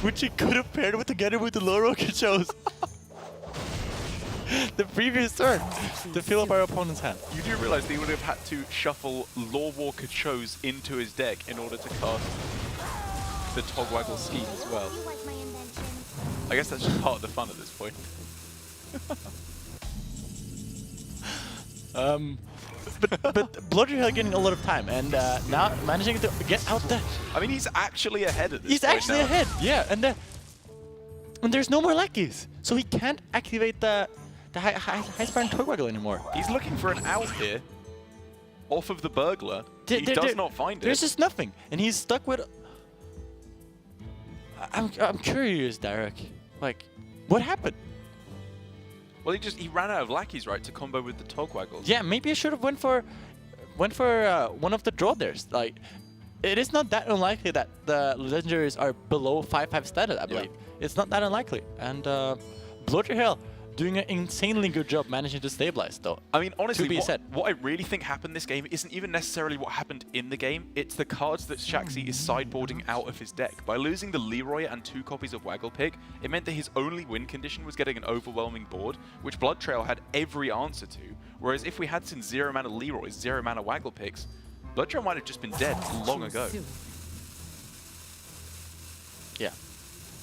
which he could have paired with together with the Lore Worker Shows the previous turn to fill up our opponent's hand. You do realize that he would have had to shuffle Lore Walker Chose into his deck in order to cast the Togwaggle scheme as well. I guess that's just part of the fun at this point. But BloodTrail getting a lot of time, and now managing to get out there. I mean, he's actually ahead at this He's point actually now. ahead, yeah, and there's no more lackeys, so he can't activate the high sparring Togwaggle anymore. He's looking for an out here off of the Burglar. He does not find it. There's just nothing, and he's stuck with... I'm curious, Derek. Like, what happened? Well, he ran out of lackeys, right, to combo with the Togwaggles. Yeah, maybe I should have went for one of the draw theirs. Like, it is not that unlikely that the legendaries are below 5/5 status, I believe. It's not that unlikely, and BloodTrail doing an insanely good job managing to stabilize, though. I mean, honestly, to be said. what I really think happened this game isn't even necessarily what happened in the game. It's the cards that Shaxy is sideboarding out of his deck. By losing the Leroy and 2 copies of Wagglepig, it meant that his only win condition was getting an overwhelming board, which BloodTrail had every answer to. Whereas if we had seen 0 mana Leroys, 0 mana Wagglepigs, BloodTrail might have just been dead long ago. Yeah.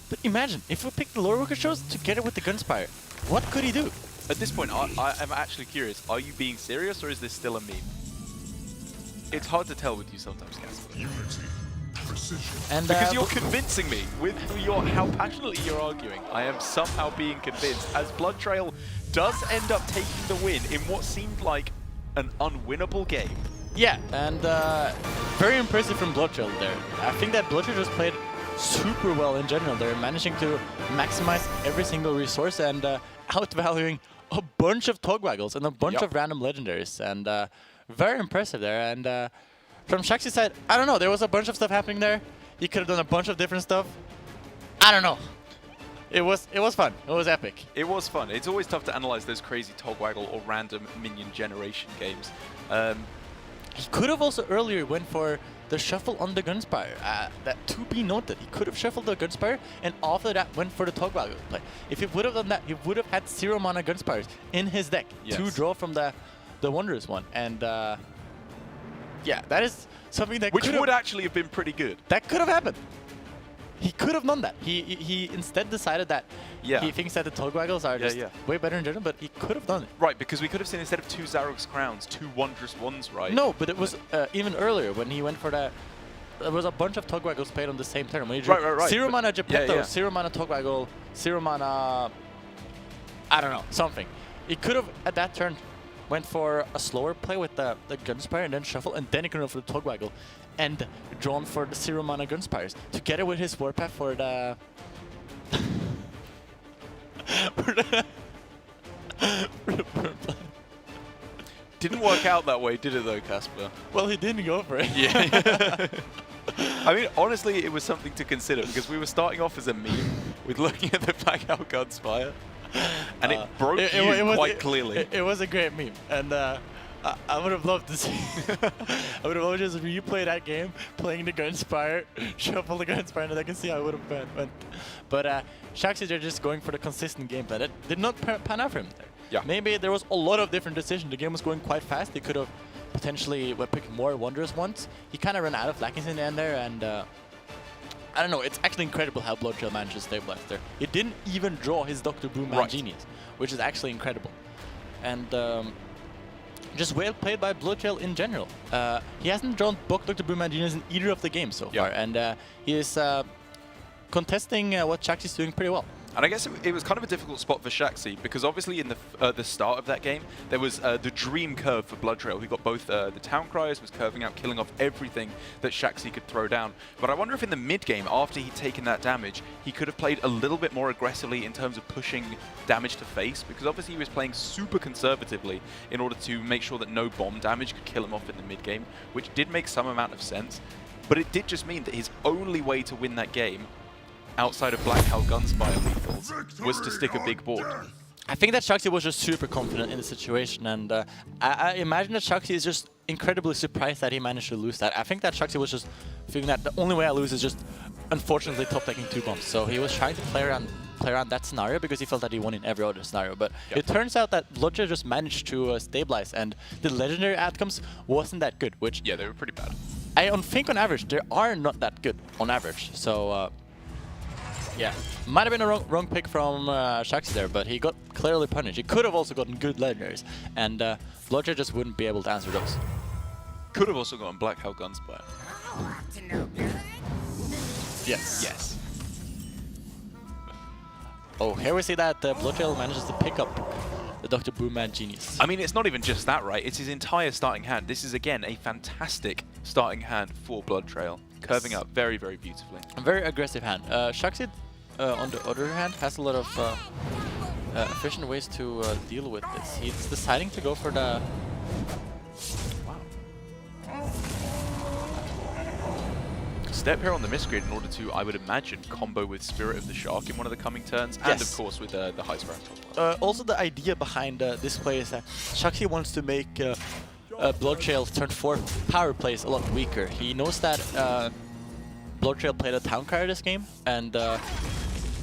But imagine, if we picked the Lore Worker Shows together with the Gunspire, what could he do? At this point, I am actually curious. Are you being serious, or is this still a meme? It's hard to tell with you sometimes, Casper. And Because you're convincing me with how passionately you're arguing. I am somehow being convinced, as BloodTrail does end up taking the win in what seemed like an unwinnable game. yeah, and very impressive from BloodTrail there. I think that BloodTrail just played super well in general. They're managing to maximize every single resource and outvaluing a bunch of Togwaggles and a bunch of random legendaries, and very impressive there. And from Shaxy's side, I don't know, there was a bunch of stuff happening there. He could have done a bunch of different stuff. I don't know. It was fun. It was epic. It was fun. It's always tough to analyze those crazy Togwaggle or random minion generation games. He could have also earlier went for the shuffle on the Gunspire. That to be noted. He could have shuffled the Gunspire and after that went for the Togwaggle play. If he would have done that, he would have had 0 mana Gunspires in his deck to draw from the Wondrous one. And yeah, that is something that Which would actually have been pretty good. That could have happened. He could have done that. He instead decided that he thinks that the Togwaggles are just way better in general, but he could have done it. Right, because we could have seen instead of 2 Zarog's Crowns, 2 Wondrous Ones, right? No, but it was even earlier when he went for that. There was a bunch of Togwaggles played on the same turn. When he drew right. 0 mana Geppetto, 0 Yeah. mana Togwaggle, 0 mana... I don't know, something. He could have, at that turn, went for a slower play with the Gunspire and then shuffle, and then he could have for the Togwaggle and drawn for the 0 mana Gunspires together with his Warpath for the... Didn't work out that way, did it though, Casper? Well, he didn't go for it. Yeah. I mean, honestly, it was something to consider because we were starting off as a meme with looking at the blackout Gunspire, and it broke you quite clearly. It was a great meme, and I would have loved to see. I would have loved to just replay that game, playing the Gunspire, shuffle the Gunspire, and I can see how it would have went. But Shaxy, they're just going for the consistent gameplay. That did not pan out for him there. Yeah. Maybe there was a lot of different decisions. The game was going quite fast. They could have potentially picked more wondrous ones. He kind of ran out of lackings in the end there, and I don't know. It's actually incredible how BloodTrail managed to stabilize there. He didn't even draw his Dr. Boom Man Genius, which is actually incredible. And just well played by BloodTrail in general. He hasn't drawn Dr. Boom Man Genius in either of the games so far, and he is contesting what Shaxy's doing pretty well. And I guess it was kind of a difficult spot for Shaxy, because obviously in the start of that game, there was the dream curve for BloodTrail, who got both the Town Criers, was curving out, killing off everything that Shaxy could throw down. But I wonder if in the mid-game, after he'd taken that damage, he could have played a little bit more aggressively in terms of pushing damage to face, because obviously he was playing super conservatively in order to make sure that no bomb damage could kill him off in the mid-game, which did make some amount of sense. But it did just mean that his only way to win that game outside of Black Hell Gunspire lethals was to stick a big board. I think that Shaxy was just super confident in the situation, and I imagine that Shaxy is just incredibly surprised that he managed to lose that. I think that Shaxy was just feeling that the only way I lose is just, unfortunately, top-decking 2 bombs. So he was trying to play around that scenario because he felt that he won in every other scenario. But it turns out that BloodTrail just managed to stabilize, and the legendary outcomes wasn't that good, which... Yeah, they were pretty bad. I think on average, they are not that good on average. So... yeah, might have been a wrong pick from Shaxy there, but he got clearly punished. He could have also gotten good legendaries, and BloodTrail just wouldn't be able to answer those. Could have also gotten Black Hell Gunspire. Yes. Yes. Oh, here we see that BloodTrail manages to pick up the Dr. Boom Man Genius. I mean, it's not even just that, right? It's his entire starting hand. This is, again, a fantastic starting hand for BloodTrail. Curving up very, very beautifully. A very aggressive hand. Shaxy, on the other hand, has a lot of efficient ways to deal with this. He's deciding to go for the... Step here on the misgrid in order to, I would imagine, combo with Spirit of the Shark in one of the coming turns, and of course with the High Sparrow. Also, the idea behind this play is that Shaxy wants to make BloodTrail's turn 4 power plays a lot weaker. He knows that BloodTrail played a Town Crier this game, and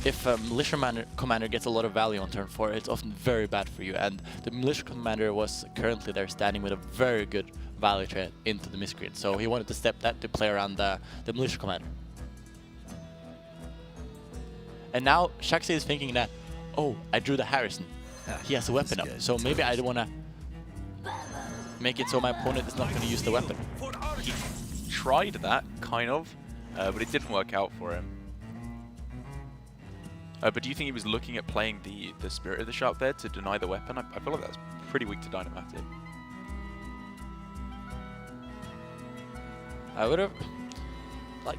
if a Militia Commander gets a lot of value on turn 4, it's often very bad for you. And the Militia Commander was currently there standing with a very good value trade into the misgrid, so he wanted to step that to play around the Militia Commander. And now Shaxy is thinking that, oh, I drew the Harrison. He has a weapon up, so maybe I don't want to make it so my opponent is not going to use the weapon. He tried that, kind of, but it didn't work out for him. But do you think he was looking at playing the Spirit of the Shark there to deny the weapon? I feel like that's pretty weak to Dynamatic. I would have... like,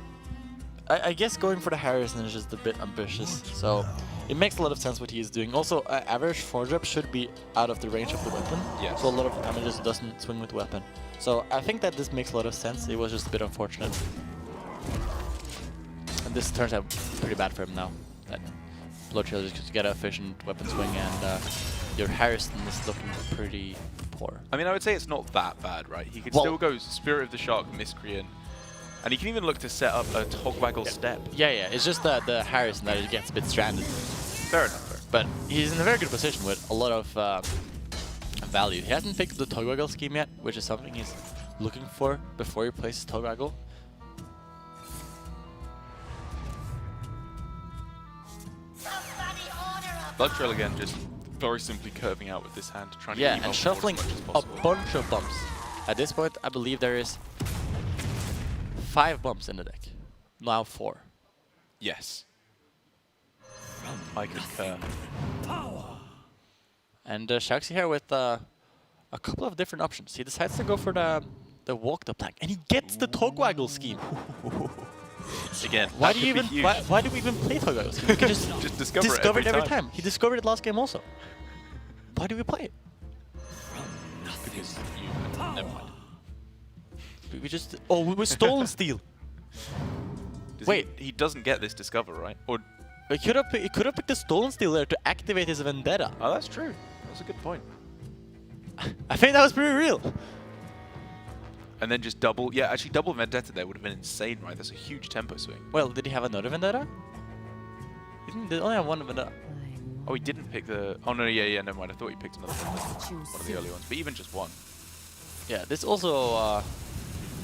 I guess going for the Harrison is just a bit ambitious, so it makes a lot of sense what he is doing. Also, average 4-drop should be out of the range of the weapon, so a lot of damage just doesn't swing with the weapon. So I think that this makes a lot of sense. It was just a bit unfortunate. And this turns out pretty bad for him now. That BloodTrail just to get an efficient weapon swing, and your Harrison is looking pretty poor. I mean, I would say it's not that bad, right? He could still go Spirit of the Shark, Miscreant, and he can even look to set up a Togwaggle Step. Yeah, it's just the Harrison that it gets a bit stranded. Fair enough. But he's in a very good position with a lot of value. He hasn't picked the Togwaggle scheme yet, which is something he's looking for before he plays Togwaggle. BloodTrail again, just very simply curving out with this hand, trying to and shuffling a bunch of bumps. At this point, I believe there is 5 bumps in the deck. Now 4. Yes. I concur. And Shaxy here with a couple of different options. He decides to go for the walk the plank, and he gets the Togwaggle scheme. Again, why do you even why do we even play Togwaggle scheme? We can just discover it every time. He discovered it last game also. Why do we play it? Because you never mind. We just we stolen steal. Wait, he doesn't get this discover, right? Or he could have picked the stolen steal there to activate his vendetta. oh, that's true. That's a good point. I think that was pretty real. And then just double, yeah, actually double Vendetta there would have been insane, right? That's a huge tempo swing. Well, did he have another Vendetta? He only have one Vendetta. Oh, he didn't pick the, oh no, yeah, never mind. I thought he picked another one of the early ones, but even just one. Yeah, this also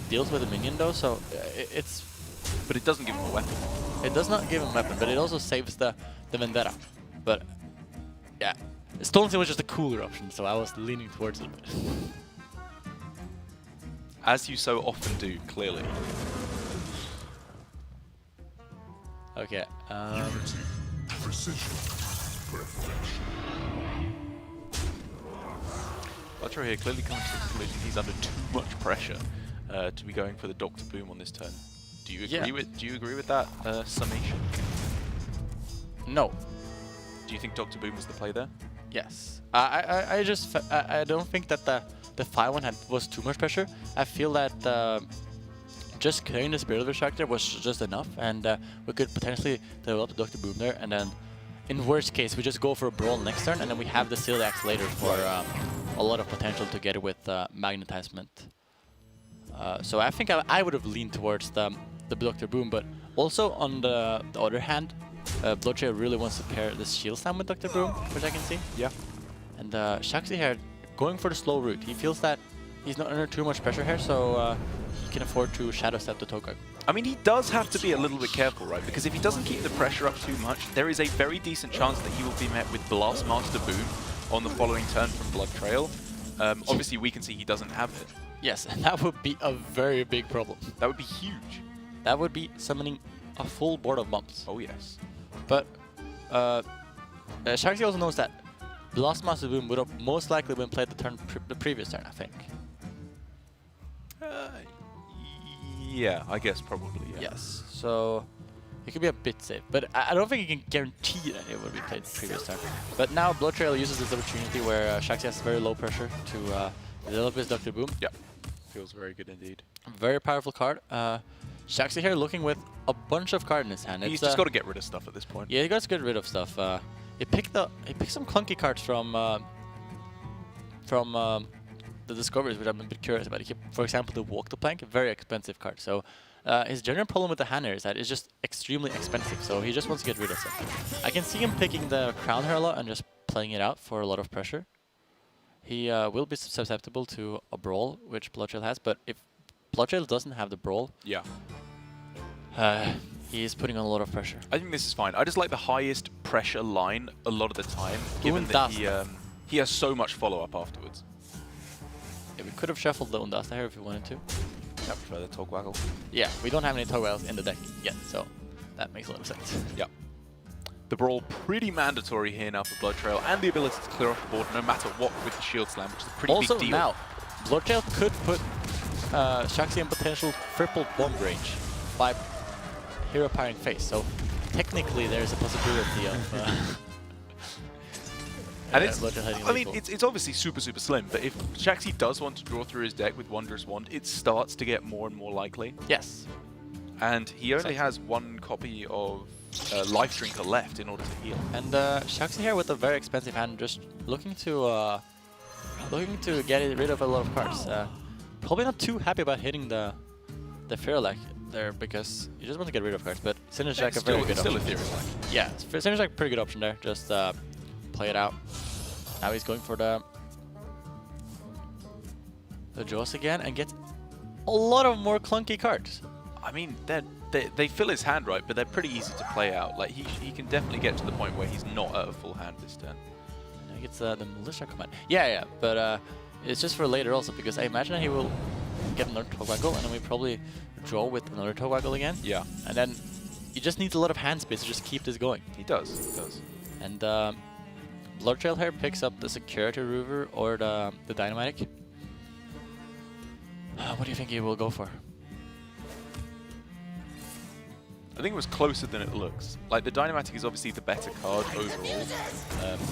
deals with a minion though, so it's... But it doesn't give him a weapon. It does not give him a weapon, but it also saves the Vendetta. But, yeah. Stone Seal was just a cooler option, so I was leaning towards it a bit. As you so often do, clearly. Okay, BloodTrail here clearly comes to the conclusion he's under too much pressure to be going for the Dr. Boom on this turn. Do you agree with that summation? no. Do you think Dr. Boom was the play there? Yes. I don't think that the 5-1 was too much pressure. I feel that just clearing the Spirit of Extractor was just enough, and we could potentially develop the Dr. Boom there, and then in worst case we just go for a Brawl next turn, and then we have the Seal Axe later for a lot of potential to get it with Magnetizement. So I think I would have leaned towards the Dr. Boom, but also on the other hand, BloodTrail really wants to pair this Shield Slam with Dr. Boom, which I can see. Yeah. And Shaxy here going for the slow route. He feels that he's not under too much pressure here, so he can afford to Shadow Step the Togag. I mean, he does have to be a little bit careful, right? Because if he doesn't keep the pressure up too much, there is a very decent chance that he will be met with Blastmaster Boom on the following turn from BloodTrail. Obviously, we can see he doesn't have it. Yes, and that would be a very big problem. That would be huge. That would be summoning a full board of bumps. Oh, yes. But Shaxy also knows that Blastmaster Boom would have most likely been played the previous turn, I think. Yeah, I guess probably, yeah. Yes, so it could be a bit safe, but I don't think you can guarantee that it would be played the previous turn. But now BloodTrail uses this opportunity where Shaxy has very low pressure to develop his Dr. Boom. Yeah, feels very good indeed. Very powerful card. Shaxy here looking with a bunch of cards in his hand. He's just got to get rid of stuff at this point. Yeah, he got to get rid of stuff. He picked some clunky cards from the Discoveries, which I'm a bit curious about. For example, the Walk the Plank, a very expensive card. So his general problem with the hand here is that it's just extremely expensive. So he just wants to get rid of something. I can see him picking the Crown here a lot and just playing it out for a lot of pressure. He will be susceptible to a Brawl, which BloodTrail has. But if BloodTrail doesn't have the Brawl, yeah, he is putting on a lot of pressure. I think this is fine. I just like the highest pressure line a lot of the time, given that he has so much follow-up afterwards. Yeah, we could have shuffled the Undasta here if we wanted to. I prefer the Togwaggle. Yeah, we don't have any Togwaggles in the deck yet, so that makes a lot of sense. Yeah. The Brawl pretty mandatory here now for BloodTrail, and the ability to clear off the board no matter what with the Shield Slam, which is a pretty big deal. Also now, BloodTrail could put Shaxy in potential triple bomb range by Hero Pyring Face, so technically there is a possibility of and it's obviously super slim, but if Shaxy does want to draw through his deck with Wondrous Wand, it starts to get more and more likely. Yes. And he only has one copy of Life Drinker left in order to heal. And Shaxy here with a very expensive hand, just looking to get rid of a lot of cards. Probably not too happy about hitting the Fearlac there because you just want to get rid of cards, but Synerjack a very good option. Yeah, Synerjack a pretty good option there. Just play it out. Now he's going for the Jaws again and gets a lot of more clunky cards. I mean, they fill his hand right, but they're pretty easy to play out. Like he can definitely get to the point where he's not at a full hand this turn. He gets the Militia Command. Yeah, but it's just for later also because I imagine that he will get another Togwaggle and then we probably draw with another Togwaggle again. Yeah. And then he just needs a lot of hand space to just keep this going. He does. And BloodTrail here picks up the Security Rover or the Dynamatic. What do you think he will go for? I think it was closer than it looks. Like, the Dynamatic is obviously the better card overall.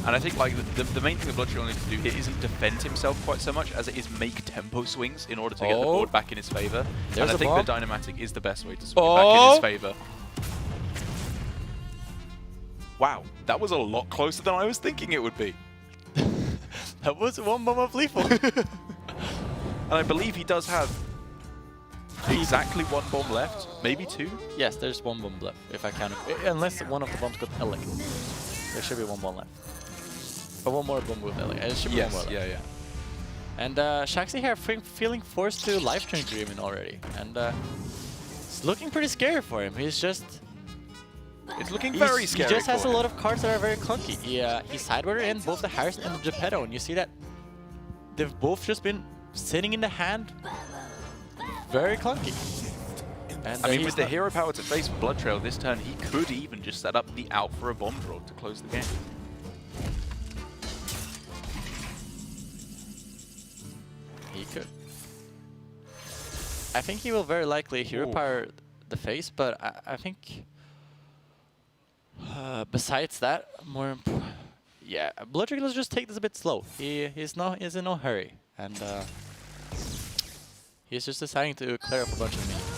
And I think like the main thing that BloodTrail needs to do here isn't defend himself quite so much as it is make tempo swings in order to get the board back in his favor. And I think the Dynamatic is the best way to swing it back in his favor. Wow, that was a lot closer than I was thinking it would be. That was one bomb of lethal. And I believe he does have exactly one bomb left, maybe two. Yes, there's one bomb left, if I count it. Unless one of the bombs got elec. There should be one bomb left. Or one more bomb with elec. It should be one more left. Yeah. And Shaxy here feeling forced to life train Dreamin already. And it's looking pretty scary for him. He's just... It's looking very scary. He just has for a him. lot of cards that are very clunky. He sidewarded in both the Harrison and the Geppetto, and you see that they've both just been sitting in the hand very clunky. And I mean, with the hero power to face BloodTrail this turn, he could even just set up the out for a bomb draw to close the game. He could. I think he will very likely hero power the face, but I think besides that, yeah, BloodTrail will just take this a bit slow. He's in no hurry, and he's just deciding to clear up a bunch of minions.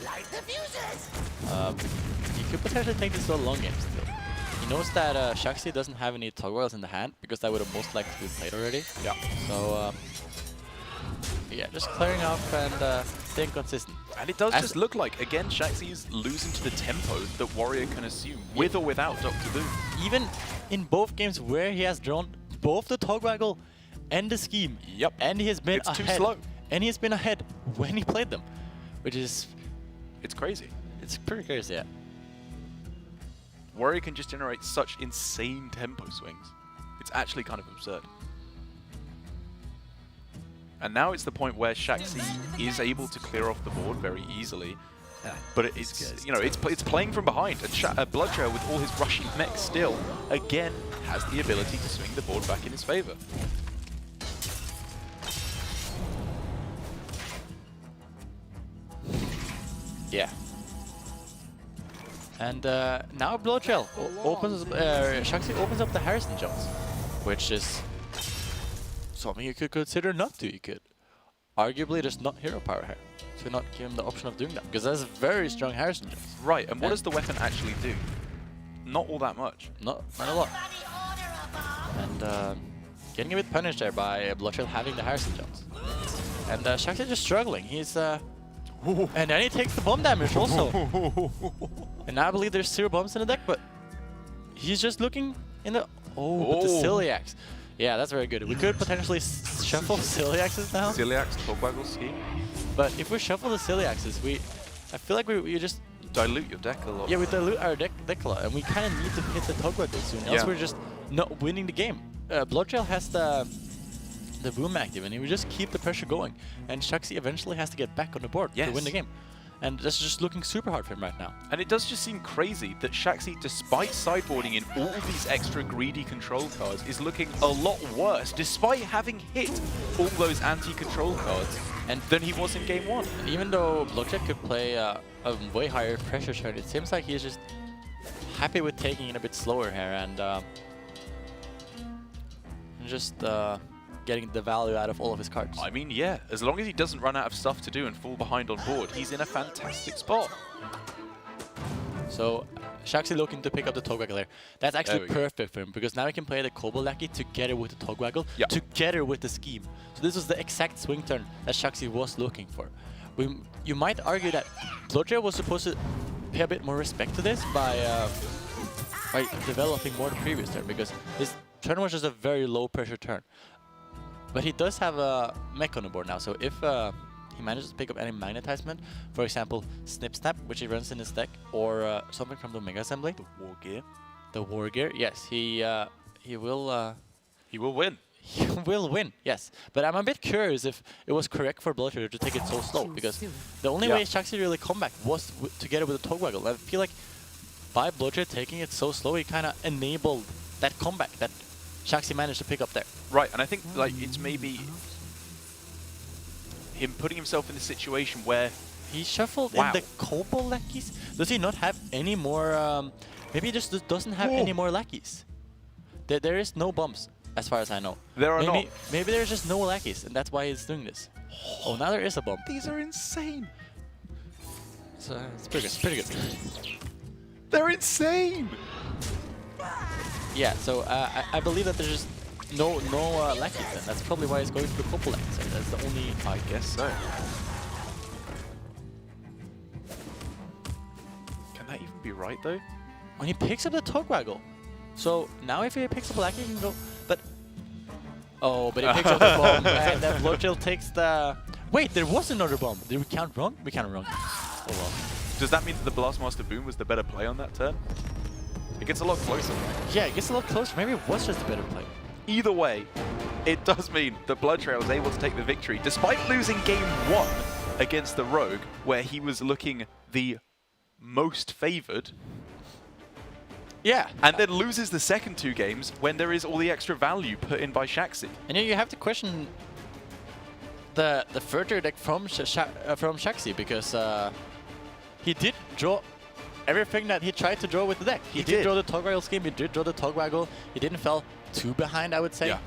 Light the fuses! He could potentially take this to a long game still. He knows that Shaxy doesn't have any togwails in the hand, because that would have most likely been played already. Yeah. So, yeah, just clearing up and staying consistent. And it does just look like, again, Shaxy is losing to the tempo that Warrior can assume, with or without Dr. Boom. Even in both games where he has drawn both the togwaggle and the scheme. Yep. And he has been It's ahead. too slow. And he has been ahead when he played them, which is... It's crazy. It's pretty crazy, yeah. Warrior can just generate such insane tempo swings. It's actually kind of absurd. And now it's the point where Shaxy is able to clear off the board very easily. But it's, you know, it's playing from behind. And BloodTrail, with all his rushing mechs still, again, has the ability to swing the board back in his favor. Yeah. And now BloodTrail Shaxy opens up the Harrison jumps, which is something you could consider not to. You could arguably just not hero power here, to not give him the option of doing that, because that's very strong Harrison jumps. Right, and what does the weapon actually do? Not all that much. Not a lot. And getting a bit punished there by BloodTrail having the Harrison jumps. And Shaxy just struggling. He's and then he takes the bomb damage also. And I believe there's 0 bombs in the deck, but he's just looking in the... with the Celiacs. Yeah, that's very good. We could potentially shuffle Celiaxes now. Celiacs, Togwaggle scheme. But if we shuffle the Celiaxes, I feel like we just... Dilute your deck a lot. Yeah, we dilute our deck a lot, and we kind of need to hit the Togwaggle soon, else we're just not winning the game. BloodTrail has the boom active, and he will just keep the pressure going. And Shaxy eventually has to get back on the board to win the game. And that's just looking super hard for him right now. And it does just seem crazy that Shaxy, despite sideboarding in all these extra greedy control cards, is looking a lot worse, despite having hit all those anti-control cards than he was in game 1. Even though BloodTrail could play a way higher pressure turn, it seems like he's just happy with taking it a bit slower here and just getting the value out of all of his cards. I mean, yeah, as long as he doesn't run out of stuff to do and fall behind on board, he's in a fantastic spot. So, Shaxy looking to pick up the Togwaggle there. That's actually perfect for him, because now he can play the Kobold Lackey together with the Togwaggle, together with the scheme. So this was the exact swing turn that Shaxy was looking for. You might argue that BloodTrail was supposed to pay a bit more respect to this by developing more the previous turn, because his turn was just a very low pressure turn. But he does have a mech on the board now, so if he manages to pick up any magnetizement, for example, Snip Snap, which he runs in his deck, or something from the Mega Assembly. The War Gear. The War Gear, yes, he will... he will win. He will win, yes. But I'm a bit curious if it was correct for BloodTrail to take it so slow, because the only way Shaxy really come back was together with the Togwaggle. I feel like by BloodTrail taking it so slow, he kind of enabled that comeback that Shaxy managed to pick up there. Right, and I think like it's maybe him putting himself in the situation where he shuffled in the Kobold lackeys. Does he not have any more? Maybe he just doesn't have any more lackeys. There is no bumps, as far as I know. There are not. Maybe there's just no lackeys, and that's why he's doing this. Oh, now there is a bump. These are insane. So it's pretty good. It's pretty good. They're insane. Yeah. So I believe that there's just no lackeys then. That's probably why he's going for the couple lanes. That's the only... I guess so. Can that even be right, though? When he picks up the Togwaggle. So now if he picks up a lackey, he can go... But... Oh, but he picks up the bomb. And then BloodTrail takes the... Wait, there was another bomb. Did we count wrong? We counted wrong. Oh well. Does that mean that the Blastmaster Boom was the better play on that turn? It gets a lot closer. Yeah, it gets a lot closer. Maybe it was just a better play. Either way, it does mean that BloodTrail was able to take the victory, despite losing game 1 against the Rogue, where he was looking the most favored. Yeah. And then loses the second 2 games when there is all the extra value put in by Shaxy. And you have to question the further deck from Shaxy, because he did draw everything that he tried to draw with the deck. He did draw the Togwaggle scheme, he did draw the Togwaggle, he didn't fall too behind, I would say. Yeah.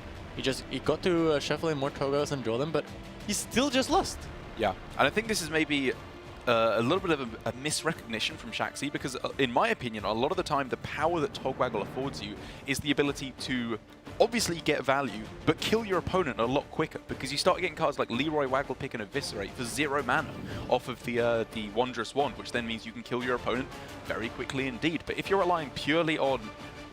He got to shuffle in more Togwaggles and draw them, but he still just lost. Yeah, and I think this is maybe a little bit of a misrecognition from Shaxy, because in my opinion, a lot of the time, the power that Togwaggle affords you is the ability to obviously get value, but kill your opponent a lot quicker, because you start getting cards like Leroy Waggle Pick and Eviscerate for 0 mana off of the Wondrous Wand, which then means you can kill your opponent very quickly indeed. But if you're relying purely on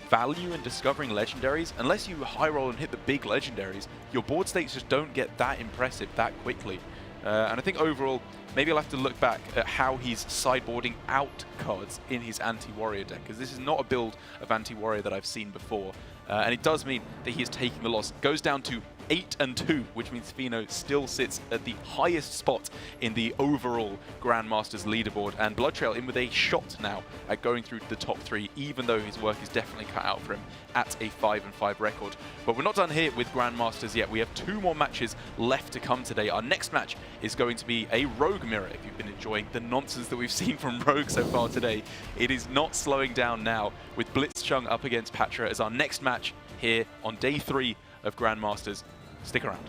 value and discovering legendaries, unless you high roll and hit the big legendaries, your board states just don't get that impressive that quickly. And I think overall, maybe I'll have to look back at how he's sideboarding out cards in his anti-warrior deck, because this is not a build of anti-warrior that I've seen before. And it does mean that he is taking the loss. Goes down to 8-2, which means Fino still sits at the highest spot in the overall Grandmasters leaderboard. And BloodTrail in with a shot now at going through to the top 3, even though his work is definitely cut out for him at a 5-5 record. But we're not done here with Grandmasters yet. We have 2 more matches left to come today. Our next match is going to be a Rogue mirror. If you've been enjoying the nonsense that we've seen from Rogue so far today, it is not slowing down now, with Blitzchung up against Patra as our next match here on day 3 of Grandmasters. Stick around.